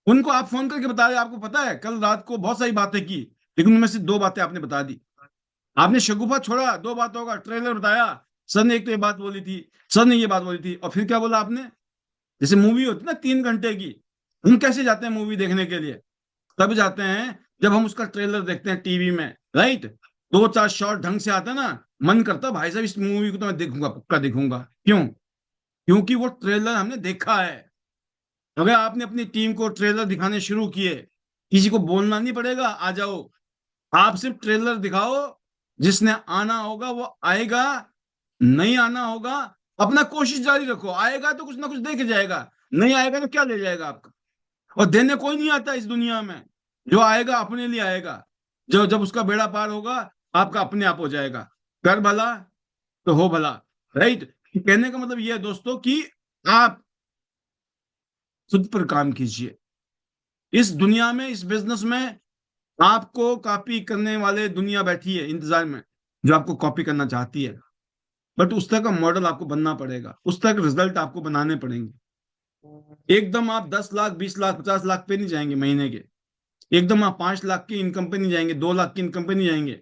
उनको आप फोन करके बता रहे, आपको पता है कल रात को बहुत सारी बातें की, लेकिन उनमें से दो बातें आपने बता दी। आपने शगुफा छोड़ा, दो बातों का ट्रेलर बताया, सर ने एक तो ये बात बोली थी, सर ने ये बात बोली थी, और फिर क्या बोला आपने? जैसे मूवी होती है ना 3 घंटे की, हम कैसे जाते हैं मूवी देखने के लिए? तब जाते हैं जब हम उसका ट्रेलर देखते हैं टीवी में, राइट। दो चार शॉट ढंग से आता है ना, मन करता भाई साहब इस मूवी को तो मैं देखूंगा, पक्का देखूंगा। क्यों? क्योंकि वो ट्रेलर हमने देखा है। अगर आपने अपनी टीम को ट्रेलर दिखाने शुरू किए, किसी को बोलना नहीं पड़ेगा आ जाओ, आप सिर्फ ट्रेलर दिखाओ, जिसने आना होगा वो आएगा, नहीं आना होगा अपना कोशिश जारी रखो, आएगा तो कुछ ना कुछ दे के जाएगा, नहीं आएगा तो क्या ले जाएगा आपका? और देने कोई नहीं आता इस दुनिया में, जो आएगा अपने लिए आएगा, जो जब उसका बेड़ा पार होगा आपका अपने आप हो जाएगा। कर भला तो हो भला, राइट। कहने का मतलब यह है दोस्तों कि आप खुद पर काम कीजिए। इस दुनिया में, इस बिजनेस में आपको कॉपी करने वाले दुनिया बैठी है इंतजार में, जो आपको कॉपी करना चाहती है, बट उस तरह का मॉडल आपको बनना पड़ेगा, उस तरह के रिजल्ट आपको बनाने पड़ेंगे। एकदम आप 10 लाख, 20 लाख, 50 लाख पे नहीं जाएंगे महीने के, एकदम आप 5 लाख की इनकम पे नहीं जाएंगे, 2 लाख की इनकम पे नहीं जाएंगे।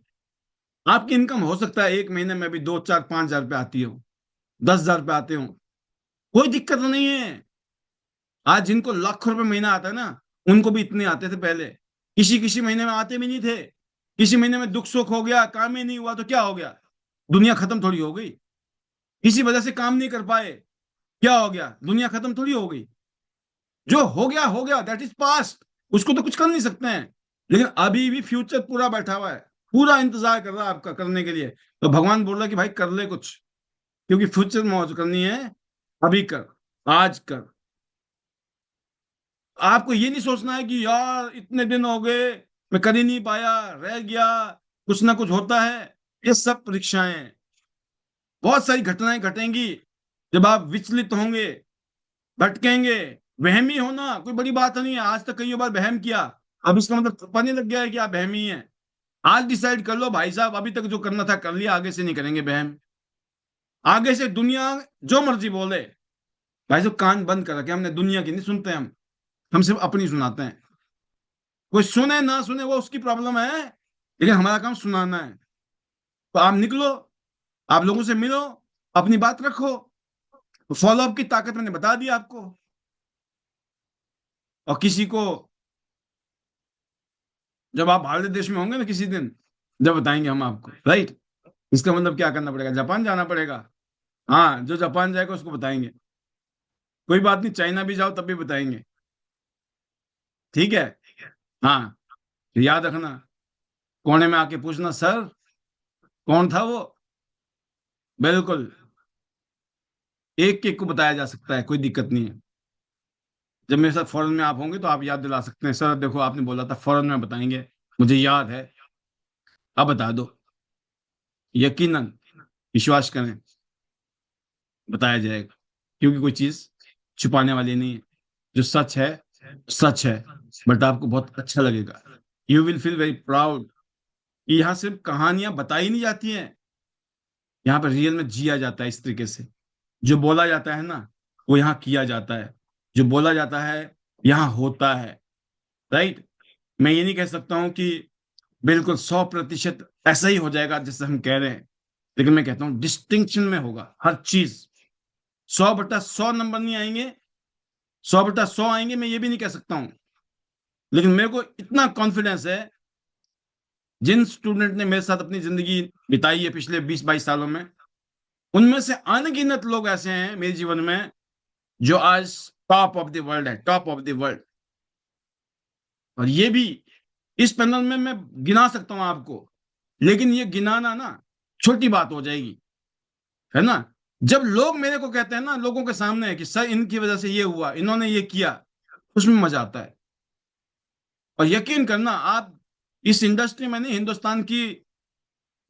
आपकी इनकम हो सकता है एक महीने में भी 2, 4, 5 हजार रुपये आती हो, 10 हजार रुपये आते हो, कोई दिक्कत नहीं है। आज जिनको लाखों रुपए महीना आता है ना, उनको भी इतने आते थे पहले, किसी किसी महीने में आते भी नहीं थे। किसी महीने में दुख सुख हो गया, काम ही नहीं हुआ तो क्या हो गया? दुनिया खत्म थोड़ी हो गई। किसी वजह से काम नहीं कर पाए, क्या हो गया? दुनिया खत्म थोड़ी हो गई। जो हो गया, दैट इज पास्ट, उसको तो कुछ कर नहीं सकते हैं। लेकिन अभी भी फ्यूचर पूरा बैठा हुआ है, पूरा इंतजार कर रहा है आपका करने के लिए। तो भगवान बोल रहा है कि भाई कर ले कुछ, क्योंकि फ्यूचर मौज करनी है, अभी कर, आज कर। आपको ये नहीं सोचना है कि यार इतने दिन हो गए मैं कर ही नहीं पाया, रह गया, कुछ ना कुछ होता है। ये सब परीक्षाएं हैं। बहुत सारी घटनाएं घटेंगी जब आप विचलित होंगे, भटकेंगे। वहमी होना कोई बड़ी बात नहीं है, आज तक कई बार वहम किया, अब इसका मतलब पता नहीं लग गया है कि आप वहमी हैं। आज डिसाइड कर लो भाई साहब, अभी तक जो करना था कर लिया, आगे से नहीं करेंगे वहम। आगे से दुनिया जो मर्जी बोले, भाई साहब कान बंद कर रखे हमने, दुनिया की नहीं सुनते हम सिर्फ अपनी सुनाते हैं। कोई सुने ना सुने वो उसकी प्रॉब्लम है, लेकिन हमारा काम सुनाना है। तो आप निकलो, आप लोगों से मिलो, अपनी बात रखो। फॉलो अप की ताकत मैंने बता दी आपको। और किसी को, जब आप भारत देश में होंगे ना किसी दिन, जब बताएंगे हम आपको, राइट। इसका मतलब क्या करना पड़ेगा? जापान जाना पड़ेगा। हाँ, जो जापान जाएगा उसको बताएंगे। कोई बात नहीं, चाइना भी जाओ तब भी बताएंगे। ठीक है। हाँ, तो याद रखना, कोने में आके पूछना सर कौन था वो। बिल्कुल, एक एक को बताया जा सकता है, कोई दिक्कत नहीं है। जब मेरे साथ फॉरेन में आप होंगे तो आप याद दिला सकते हैं, सर देखो आपने बोला था फॉरेन में बताएंगे, मुझे याद है, अब बता दो। यकीनन, विश्वास करें, बताया जाएगा। क्योंकि कोई चीज छुपाने वाली नहीं है, जो सच है सच है। बट आपको बहुत अच्छा लगेगा, you will feel very proud. यहाँ सिर्फ कहानियां बताई नहीं जाती हैं, यहाँ पर रियल में जिया जाता है इस तरीके से। जो बोला जाता है ना, वो यहाँ किया जाता है, जो बोला जाता है यहाँ होता है, राइट। मैं ये नहीं कह सकता हूँ कि बिल्कुल 100% ऐसा ही हो जाएगा जैसे हम कह रहे हैं, लेकिन मैं कहता हूँ डिस्टिंक्शन में होगा हर चीज। 100/100 नंबर नहीं आएंगे, 100/100 आएंगे मैं ये भी नहीं कह सकता हूं, लेकिन मेरे को इतना कॉन्फिडेंस है, जिन स्टूडेंट ने मेरे साथ अपनी जिंदगी बिताई है पिछले 20-22 सालों में, उनमें से अनगिनत लोग ऐसे हैं मेरे जीवन में जो आज टॉप ऑफ द वर्ल्ड है, टॉप ऑफ द वर्ल्ड। और ये भी इस पैनल में मैं गिना सकता हूं आपको, लेकिन ये गिनाना ना छोटी बात हो जाएगी, है ना। जब लोग मेरे को कहते हैं ना, लोगों के सामने कि सर इनकी वजह से ये हुआ, इन्होंने ये किया, उसमें मजा आता है। और यकीन करना आप, इस इंडस्ट्री में नहीं, हिंदुस्तान की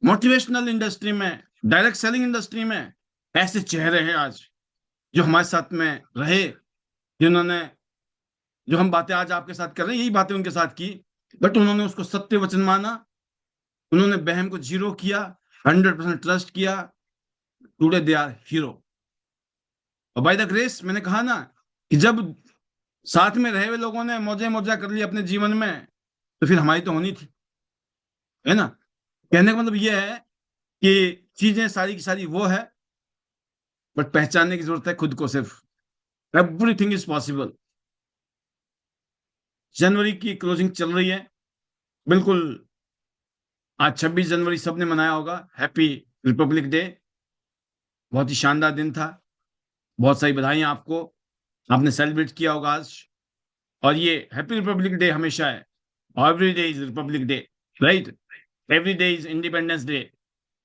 मोटिवेशनल इंडस्ट्री में, डायरेक्ट सेलिंग इंडस्ट्री में ऐसे चेहरे हैं आज जो हमारे साथ में रहे, जिन्होंने, जो हम बातें आज आपके साथ कर रहे हैं यही बातें उनके साथ की, बट उन्होंने उसको सत्य वचन माना, उन्होंने बहम को जीरो किया, 100% ट्रस्ट किया। Today they are hero. और बाय द ग्रेस, मैंने कहा ना कि जब साथ में रहे हुए लोगों ने मौजे मौजा कर लिया अपने जीवन में, तो फिर हमारी तो होनी थी, है ना। कहने का मतलब यह है कि चीजें सारी की सारी वो है, बट पहचानने की जरूरत है खुद को सिर्फ। Everything is possible. जनवरी की क्लोजिंग चल रही है, बिल्कुल। आज 26 जनवरी सबने मनाया होगा, हैप्पी रिपब्लिक डे। बहुत ही शानदार दिन था, बहुत सारी बधाइयां आपको, आपने सेलिब्रेट किया होगा आज। और ये हैप्पी रिपब्लिक डे हमेशा है, every day is Republic day, right. Every day is independence day,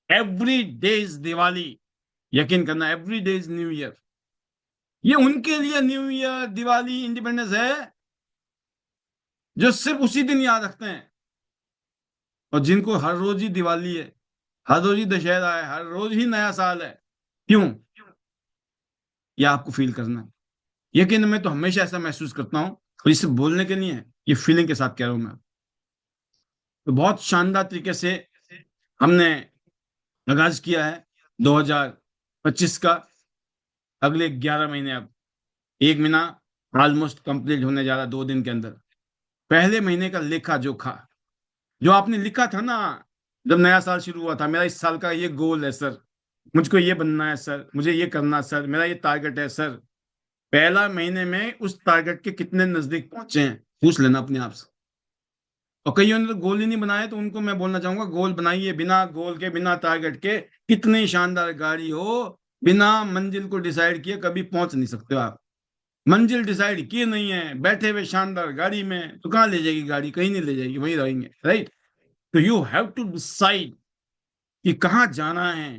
every day is Diwali, यकीन करना every day is new year. ये उनके लिए न्यू ईयर, दिवाली, इंडिपेंडेंस है जो सिर्फ उसी दिन याद रखते हैं, और जिनको हर रोज ही दिवाली है, हर रोज ही दशहरा है, हर रोज ही नया साल है। क्यों? ये आपको फील करना है। यकीन, मैं तो हमेशा ऐसा महसूस करता हूं, और इसे बोलने के नहीं है, ये फीलिंग के साथ कह रहा हूं मैं। तो बहुत शानदार तरीके से हमने आगाज किया है 2025 का। अगले 11 महीने, अब 1 महीना ऑलमोस्ट कंप्लीट होने जा रहा है 2 दिन के अंदर। पहले महीने का लेखा जोखा जो आपने लिखा था ना, जब नया साल शुरू हुआ था, मेरा इस साल का ये गोल है सर, मुझको ये बनना है सर, मुझे ये करना है सर, मेरा ये टारगेट है सर। पहला महीने में उस टारगेट के कितने नजदीक पहुंचे हैं, पूछ लेना अपने आप से। और कईयों ने तो गोल ही नहीं बनाया, तो उनको मैं बोलना चाहूंगा, गोल बनाइए। बिना गोल के, बिना टारगेट के, कितनी शानदार गाड़ी हो, बिना मंजिल को डिसाइड किए कभी पहुंच नहीं सकते हो आप। मंजिल डिसाइड किए नहीं है, बैठे हुए शानदार गाड़ी में, तो कहाँ ले जाएगी गाड़ी? कहीं नहीं ले जाएगी, वहीं रहेंगे, राइट। तो यू हैव टू डिसाइड कि कहाँ जाना है,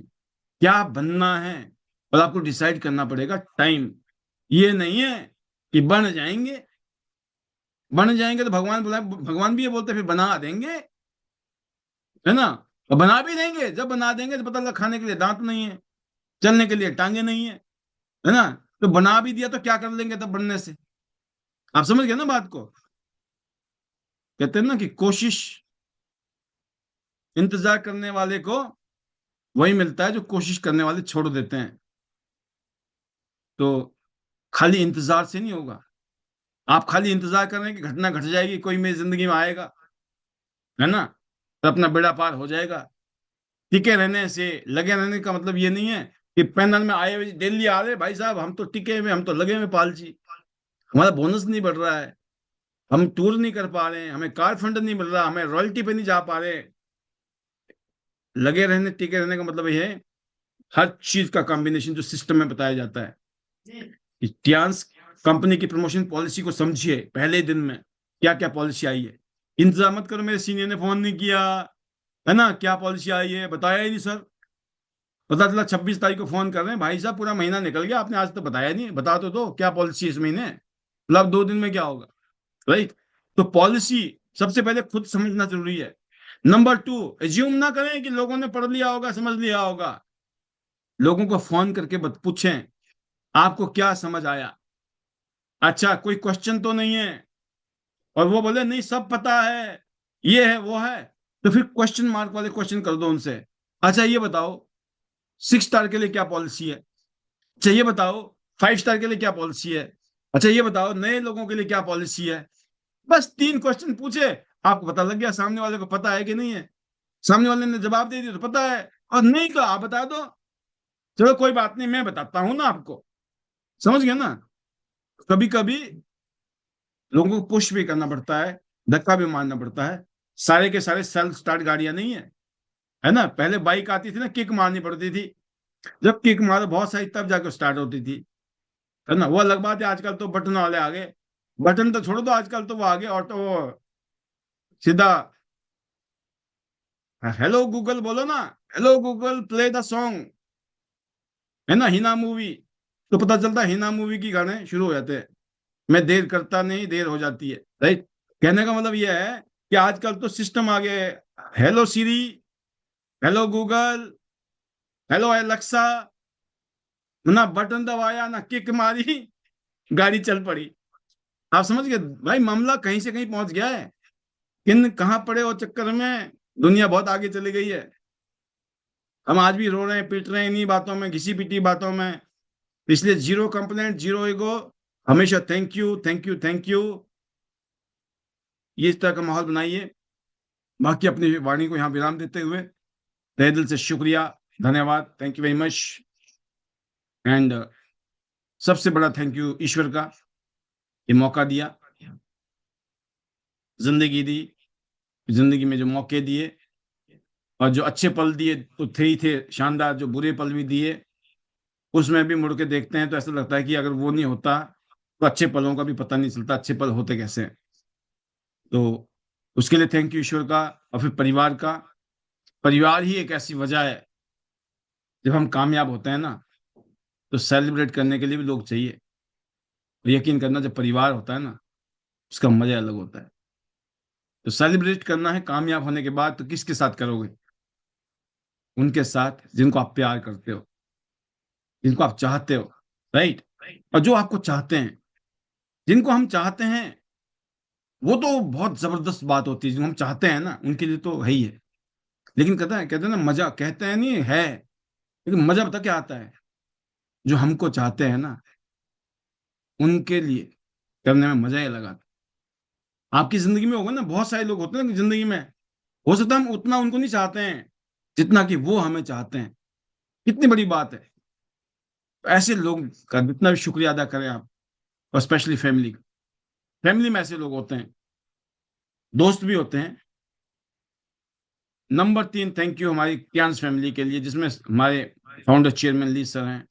क्या बनना है, और आपको डिसाइड करना पड़ेगा टाइम। ये नहीं है कि बन जाएंगे, बन जाएंगे तो भगवान बुलाए, भगवान भी ये बोलते हैं फिर बना देंगे, है ना। और बना भी देंगे, जब बना देंगे तो पता लगा खाने के लिए दांत नहीं है, चलने के लिए टांगे नहीं है ना। तो बना भी दिया तो क्या कर लेंगे तब बनने से? आप समझ गए ना बात को। कहते हैं ना कि कोशिश, इंतजार करने वाले को वही मिलता है जो कोशिश करने वाले छोड़ देते हैं। तो खाली इंतजार से नहीं होगा। आप खाली इंतजार कर रहे हैं कि घटना घट जाएगी, कोई मेरी जिंदगी में आएगा, है ना, तो अपना बेड़ा पार हो जाएगा। टिके रहने से, लगे रहने का मतलब ये नहीं है कि पैनल में आए हुए डेली आ रहे भाई साहब, हम तो टिके हुए, हम तो लगे हुए पालची, हमारा बोनस नहीं बढ़ रहा है, हम टूर नहीं कर पा रहे हैं, हमें कार फंड नहीं मिल रहा, हमें रॉयल्टी पे नहीं जा पा रहे। लगे रहने, टिके रहने का मतलब ये है, हर चीज का कॉम्बिनेशन जो सिस्टम में बताया जाता है। इतिहास, कंपनी की प्रमोशन पॉलिसी को समझिए, पहले दिन में क्या क्या पॉलिसी आई है। इंतजार मत करो मेरे सीनियर ने फोन नहीं किया, है ना, क्या पॉलिसी आई है बताया ही नहीं सर। पता चला 26 तारीख को फोन कर रहे हैं, भाई साहब पूरा महीना निकल गया, आपने आज तक बताया नहीं, बता तो दो क्या पॉलिसी इस महीने, मतलब 2 दिन में क्या होगा, राइट। तो पॉलिसी सबसे पहले खुद समझना जरूरी है। नंबर 2, एज्यूम ना करें कि लोगों ने पढ़ लिया होगा, समझ लिया होगा। लोगों को फोन करके पूछें आपको क्या समझ आया, अच्छा कोई क्वेश्चन तो नहीं है। और वो बोले नहीं सब पता है, ये है वो है, तो फिर क्वेश्चन मार्क वाले क्वेश्चन कर दो उनसे। अच्छा ये बताओ 6 स्टार के लिए क्या पॉलिसी है, अच्छा ये बताओ 5 स्टार के लिए क्या पॉलिसी है, अच्छा ये बताओ नए लोगों के लिए क्या पॉलिसी है। बस 3 क्वेश्चन पूछे, आपको पता लग गया सामने वाले को पता है कि नहीं है। सामने वाले ने जवाब दे दिया तो पता है, और नहीं कहा आप बता दो, चलो कोई बात नहीं मैं बताता हूं ना आपको, समझ गया ना। कभी कभी लोगों को पुश भी करना पड़ता है, धक्का भी मारना पड़ता है। सारे के सारे सेल्फ स्टार्ट गाड़ियां नहीं है ना। पहले बाइक आती थी ना, किक मारनी पड़ती थी, जब किक मारो बहुत सारी तब जाकर स्टार्ट होती थी, है ना। वो अलग बात है, आजकल तो बटन वाले आ गए। बटन तो छोड़ दो, आजकल तो वो आ गए ऑटो, सीधा हेलो गूगल बोलो ना, hello Google play the song, है ना, हिना मूवी। तो पता चलता है हिना मूवी की गाने शुरू हो जाते हैं। मैं देर करता नहीं, देर हो जाती है, राइट। कहने का मतलब यह है कि आजकल तो सिस्टम आ गए, हेलो सीरी, हेलो गूगल, हेलो एलेक्सा, ना बटन दबाया ना किक मारी, गाड़ी चल पड़ी। आप समझ गए भाई, मामला कहीं से कहीं पहुंच गया है। किन कहाँ पड़े वो चक्कर में दुनिया बहुत आगे चली गई है। हम आज भी रो रहे हैं, पीट रहे हैं इन्हीं बातों में, घिसी पिटी बातों में। इसलिए जीरो कंप्लेंट, जीरो ईगो, हमेशा thank you thank you thank you, ये इस तरह का माहौल बनाइए। बाकी अपनी वाणी को यहाँ विराम देते हुए तहे दिल से शुक्रिया, धन्यवाद, thank you very much. And सबसे बड़ा थैंक यू ईश्वर का, ये मौका दिया, जिंदगी दी, जिंदगी में जो मौके दिए और जो अच्छे पल दिए तो थे ही थे, शानदार जो बुरे पल भी दिए, उसमें भी मुड़ के देखते हैं तो ऐसा लगता है कि अगर वो नहीं होता तो अच्छे पलों का भी पता नहीं चलता, अच्छे पल होते कैसे हैं। तो उसके लिए थैंक यू ईश्वर का। और फिर परिवार का, परिवार ही एक ऐसी वजह है, जब हम कामयाब होते हैं ना तो सेलिब्रेट करने के लिए भी लोग चाहिए। और यकीन करना, जब परिवार होता है ना उसका मजा अलग होता है। तो सेलिब्रेट करना है कामयाब होने के बाद तो किसके साथ करोगे? उनके साथ जिनको आप प्यार करते हो, जिनको आप चाहते हो, राइट। और जो आपको चाहते हैं, जिनको हम चाहते हैं, वो तो बहुत जबरदस्त बात होती है। जो हम चाहते हैं ना उनके लिए तो है ही है। लेकिन कहते हैं ना, मजा कहते हैं नहीं है, लेकिन मजा पता क्या आता है? जो हमको चाहते हैं ना उनके लिए करने में मजा ही अलग आता है। आपकी जिंदगी में होगा ना, बहुत सारे लोग होते हैं ना जिंदगी में, हो सकता है हम उतना उनको नहीं चाहते हैं जितना कि वो हमें चाहते हैं। कितनी बड़ी बात है। तो ऐसे लोग का जितना भी शुक्रिया अदा करें आप, और स्पेशली फैमिली। फैमिली में ऐसे लोग होते हैं, दोस्त भी होते हैं। नंबर 3 थैंक यू हमारी क्यांस फैमिली के लिए, जिसमें हमारे फाउंडर चेयरमैन ली सर हैं,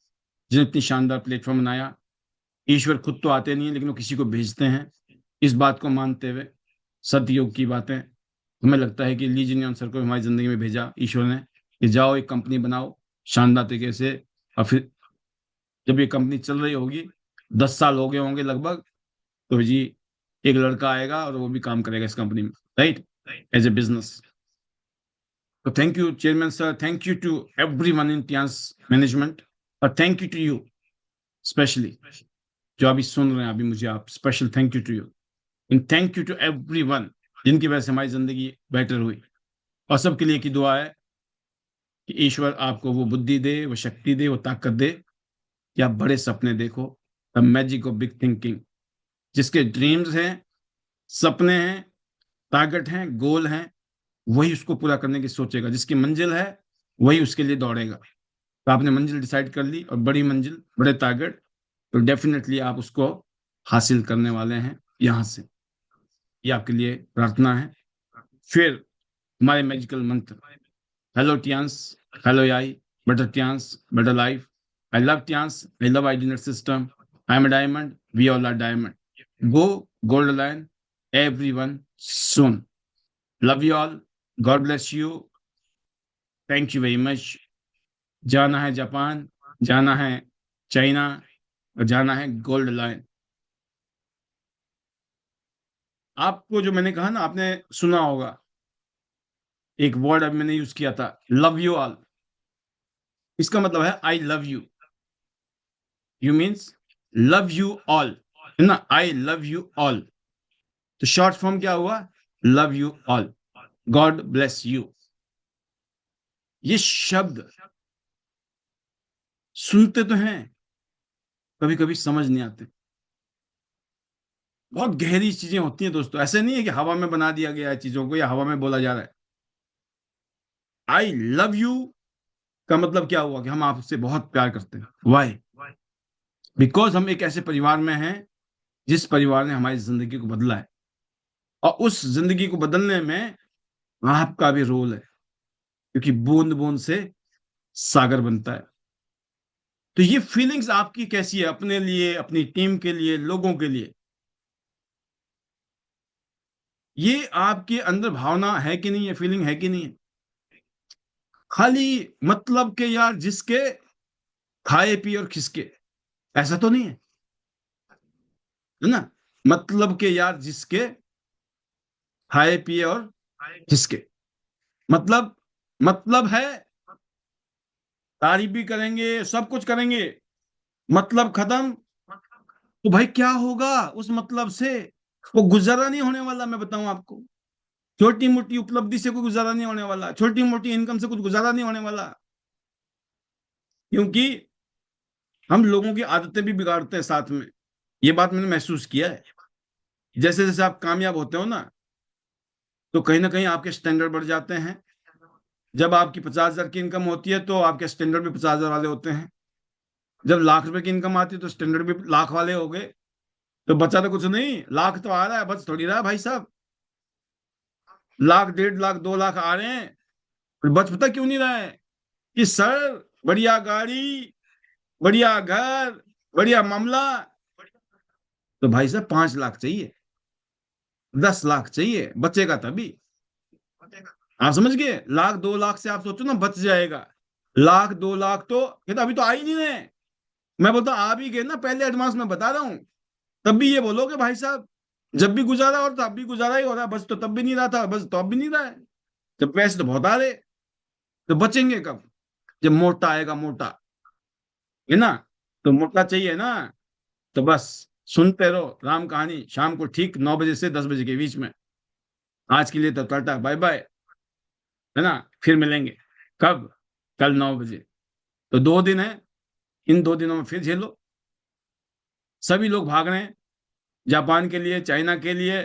जिन्हें इतनी शानदार प्लेटफॉर्म बनाया। ईश्वर खुद तो आते नहीं है, लेकिन वो किसी को भेजते हैं। इस बात को मानते हुए सतयुग की बातें, हमें लगता है कि ली जी ने सर को हमारी जिंदगी में भेजा ईश्वर ने, कि जाओ एक कंपनी बनाओ शानदार तरीके से। और फिर जब ये कंपनी चल रही होगी, 10 साल हो गए होंगे लगभग, तो जी एक लड़का आएगा और वो भी काम करेगा इस कंपनी में, राइट, एज ए बिजनेस। तो thank you chairman sir, thank you to everyone in Tiens management, और thank you to you specially, जो अभी सुन रहे हैं अभी मुझे, आप special thank you to you. And thank you to everyone, जिनकी वजह से हमारी जिंदगी बेटर हुई। और सबके लिए की दुआ है कि ईश्वर आपको वो बुद्धि दे, वो शक्ति दे, वो ताकत दे कि आप बड़े सपने देखो। The magic of big thinking. जिसके ड्रीम्स हैं, सपने हैं, टारगेट हैं, गोल हैं, वही उसको पूरा करने की सोचेगा। जिसकी मंजिल है वही उसके लिए दौड़ेगा। तो आपने मंजिल डिसाइड कर ली, और बड़ी मंजिल, बड़े टारगेट, तो डेफिनेटली आप उसको हासिल करने वाले हैं यहां से। ये आपके लिए प्रार्थना है। फिर हमारे मैजिकल मंत्र, हेलो टियांस, हेलो याई, better Tiens, better life, I love Tiens, I love IDNet system, I am a diamond, we all are diamond, go gold line, everyone soon, love you all, God bless you, thank you very much। जाना है Japan, जाना है China, और जाना है gold line. आपको जो मैंने कहा ना, आपने सुना होगा एक वर्ड अब मैंने यूज किया था, लव यू ऑल। इसका मतलब है I love you. You means love you all, है ना, आई लव यू ऑल। तो शॉर्ट फॉर्म क्या हुआ? Love you all, God bless you. ये शब्द सुनते तो हैं, कभी कभी समझ नहीं आते। बहुत गहरी चीजें होती हैं दोस्तों, ऐसे नहीं है कि हवा में बना दिया गया है चीजों को, या हवा में बोला जा रहा है। आई लव यू का मतलब क्या हुआ कि हम आपसे बहुत प्यार करते हैं। वाई? बिकॉज हम एक ऐसे परिवार में हैं जिस परिवार ने हमारी जिंदगी को बदला है, और उस जिंदगी को बदलने में आपका भी रोल है, क्योंकि बूंद बूंद से सागर बनता है। तो ये फीलिंग्स आपकी कैसी है, अपने लिए, अपनी टीम के लिए, लोगों के लिए? ये आपके अंदर भावना है कि नहीं है, फीलिंग है कि नहीं है? खाली मतलब के यार जिसके, खाए पिए और खिसके, ऐसा तो नहीं है ना? मतलब के यार जिसके, खाए पिए और खिसके, मतलब, मतलब है, तारीफ भी करेंगे, सब कुछ करेंगे, मतलब खत्म, तो भाई क्या होगा उस मतलब से? वो गुजारा नहीं होने वाला, मैं बताऊं आपको। छोटी मोटी उपलब्धि से कोई गुजारा नहीं होने वाला, छोटी मोटी इनकम से कुछ गुजारा नहीं होने वाला, क्योंकि हम लोगों की आदतें भी बिगाड़ते हैं साथ में। ये बात मैंने महसूस किया है। जैसे जैसे आप कामयाब होते हो ना, तो कहीं ना कहीं आपके स्टैंडर्ड बढ़ जाते हैं। जब आपकी 50,000 की इनकम होती है तो आपके स्टैंडर्ड भी 50,000 वाले होते हैं। जब लाख रुपए की इनकम आती है तो स्टैंडर्ड भी लाख वाले हो गए। तो बचा तो कुछ नहीं, लाख तो आ रहा है, बच थोड़ी रहा है भाई साहब। लाख, 1.5 लाख, 2 लाख आ रहे हैं, पर बच पता क्यों नहीं रहा है? कि सर, बढ़िया गाड़ी, बढ़िया घर, बढ़िया मामला, तो भाई साहब 5 लाख चाहिए, 10 लाख चाहिए, बचेगा तभी। आप समझ गए? लाख 2 लाख से आप सोचो ना बच जाएगा। लाख 2 लाख तो ये तो अभी तो आ ही नहीं रहे। मैं बोलता आ भी गए ना, पहले एडवांस में बता रहा हूँ, तब भी ये बोलोगे भाई साहब, जब भी गुजारा और तब भी गुजारा ही हो रहा है, बस तो तब भी नहीं रहा था, बस तो अब भी नहीं रहा है। जब पैसे तो बहुत आ रहे, तो बचेंगे कब? जब मोटा आएगा, मोटा, है ना? तो मोटा चाहिए ना, तो बस सुनते रहो राम कहानी, शाम को ठीक 9 बजे से 10 बजे के बीच में। आज के लिए तो टाटा बाय बाय, है ना? फिर मिलेंगे कब? कल 9 बजे। तो 2 दिन है, इन 2 दिनों में फिर झेलो। सभी लोग भाग रहे हैं जापान के लिए, चाइना के लिए,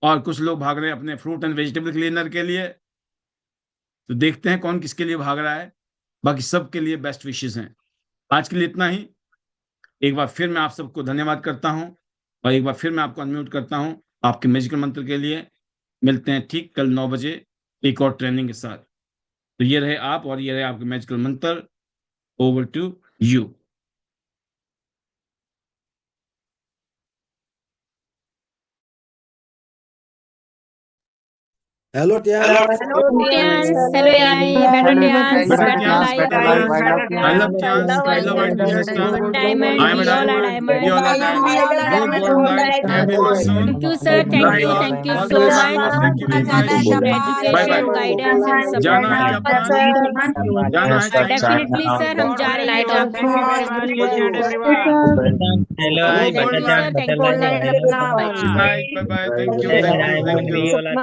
और कुछ लोग भाग रहे हैं अपने फ्रूट एंड वेजिटेबल क्लीनर के लिए। तो देखते हैं कौन किसके लिए भाग रहा है। बाकी सबके लिए बेस्ट विशेस हैं। आज के लिए इतना ही। एक बार फिर मैं आप सबको धन्यवाद करता हूं, और एक बार फिर मैं आपको अनम्यूट करता हूं आपके मैजिकल मंत्र के लिए। मिलते हैं ठीक कल 9 बजे एक और ट्रेनिंग के साथ। तो ये रहे आप, और ये रहे आपके मैजिकल मंत्र। Over to you. Hello Tiens. Hello Tiens, hello याई, better Tiens, better better Tiens, life, better life, I love I Tiens, love I love Icons, IT good system, diamond, I am we a all are diamond, we diamonds. all are diamond, go gold light, happy hello soon, Thank you sir, love you all thank you the so best to you, much thank you very much, for bye bye। education, guidance and support जाना है में। Japan, जाना है China, Definitely sir, हम जा रहे हैं hello go आई Thank gold बेटा you light, sir, light, thank you, thank you. Bye. good night, bye bye, thank you, thank you, thank you।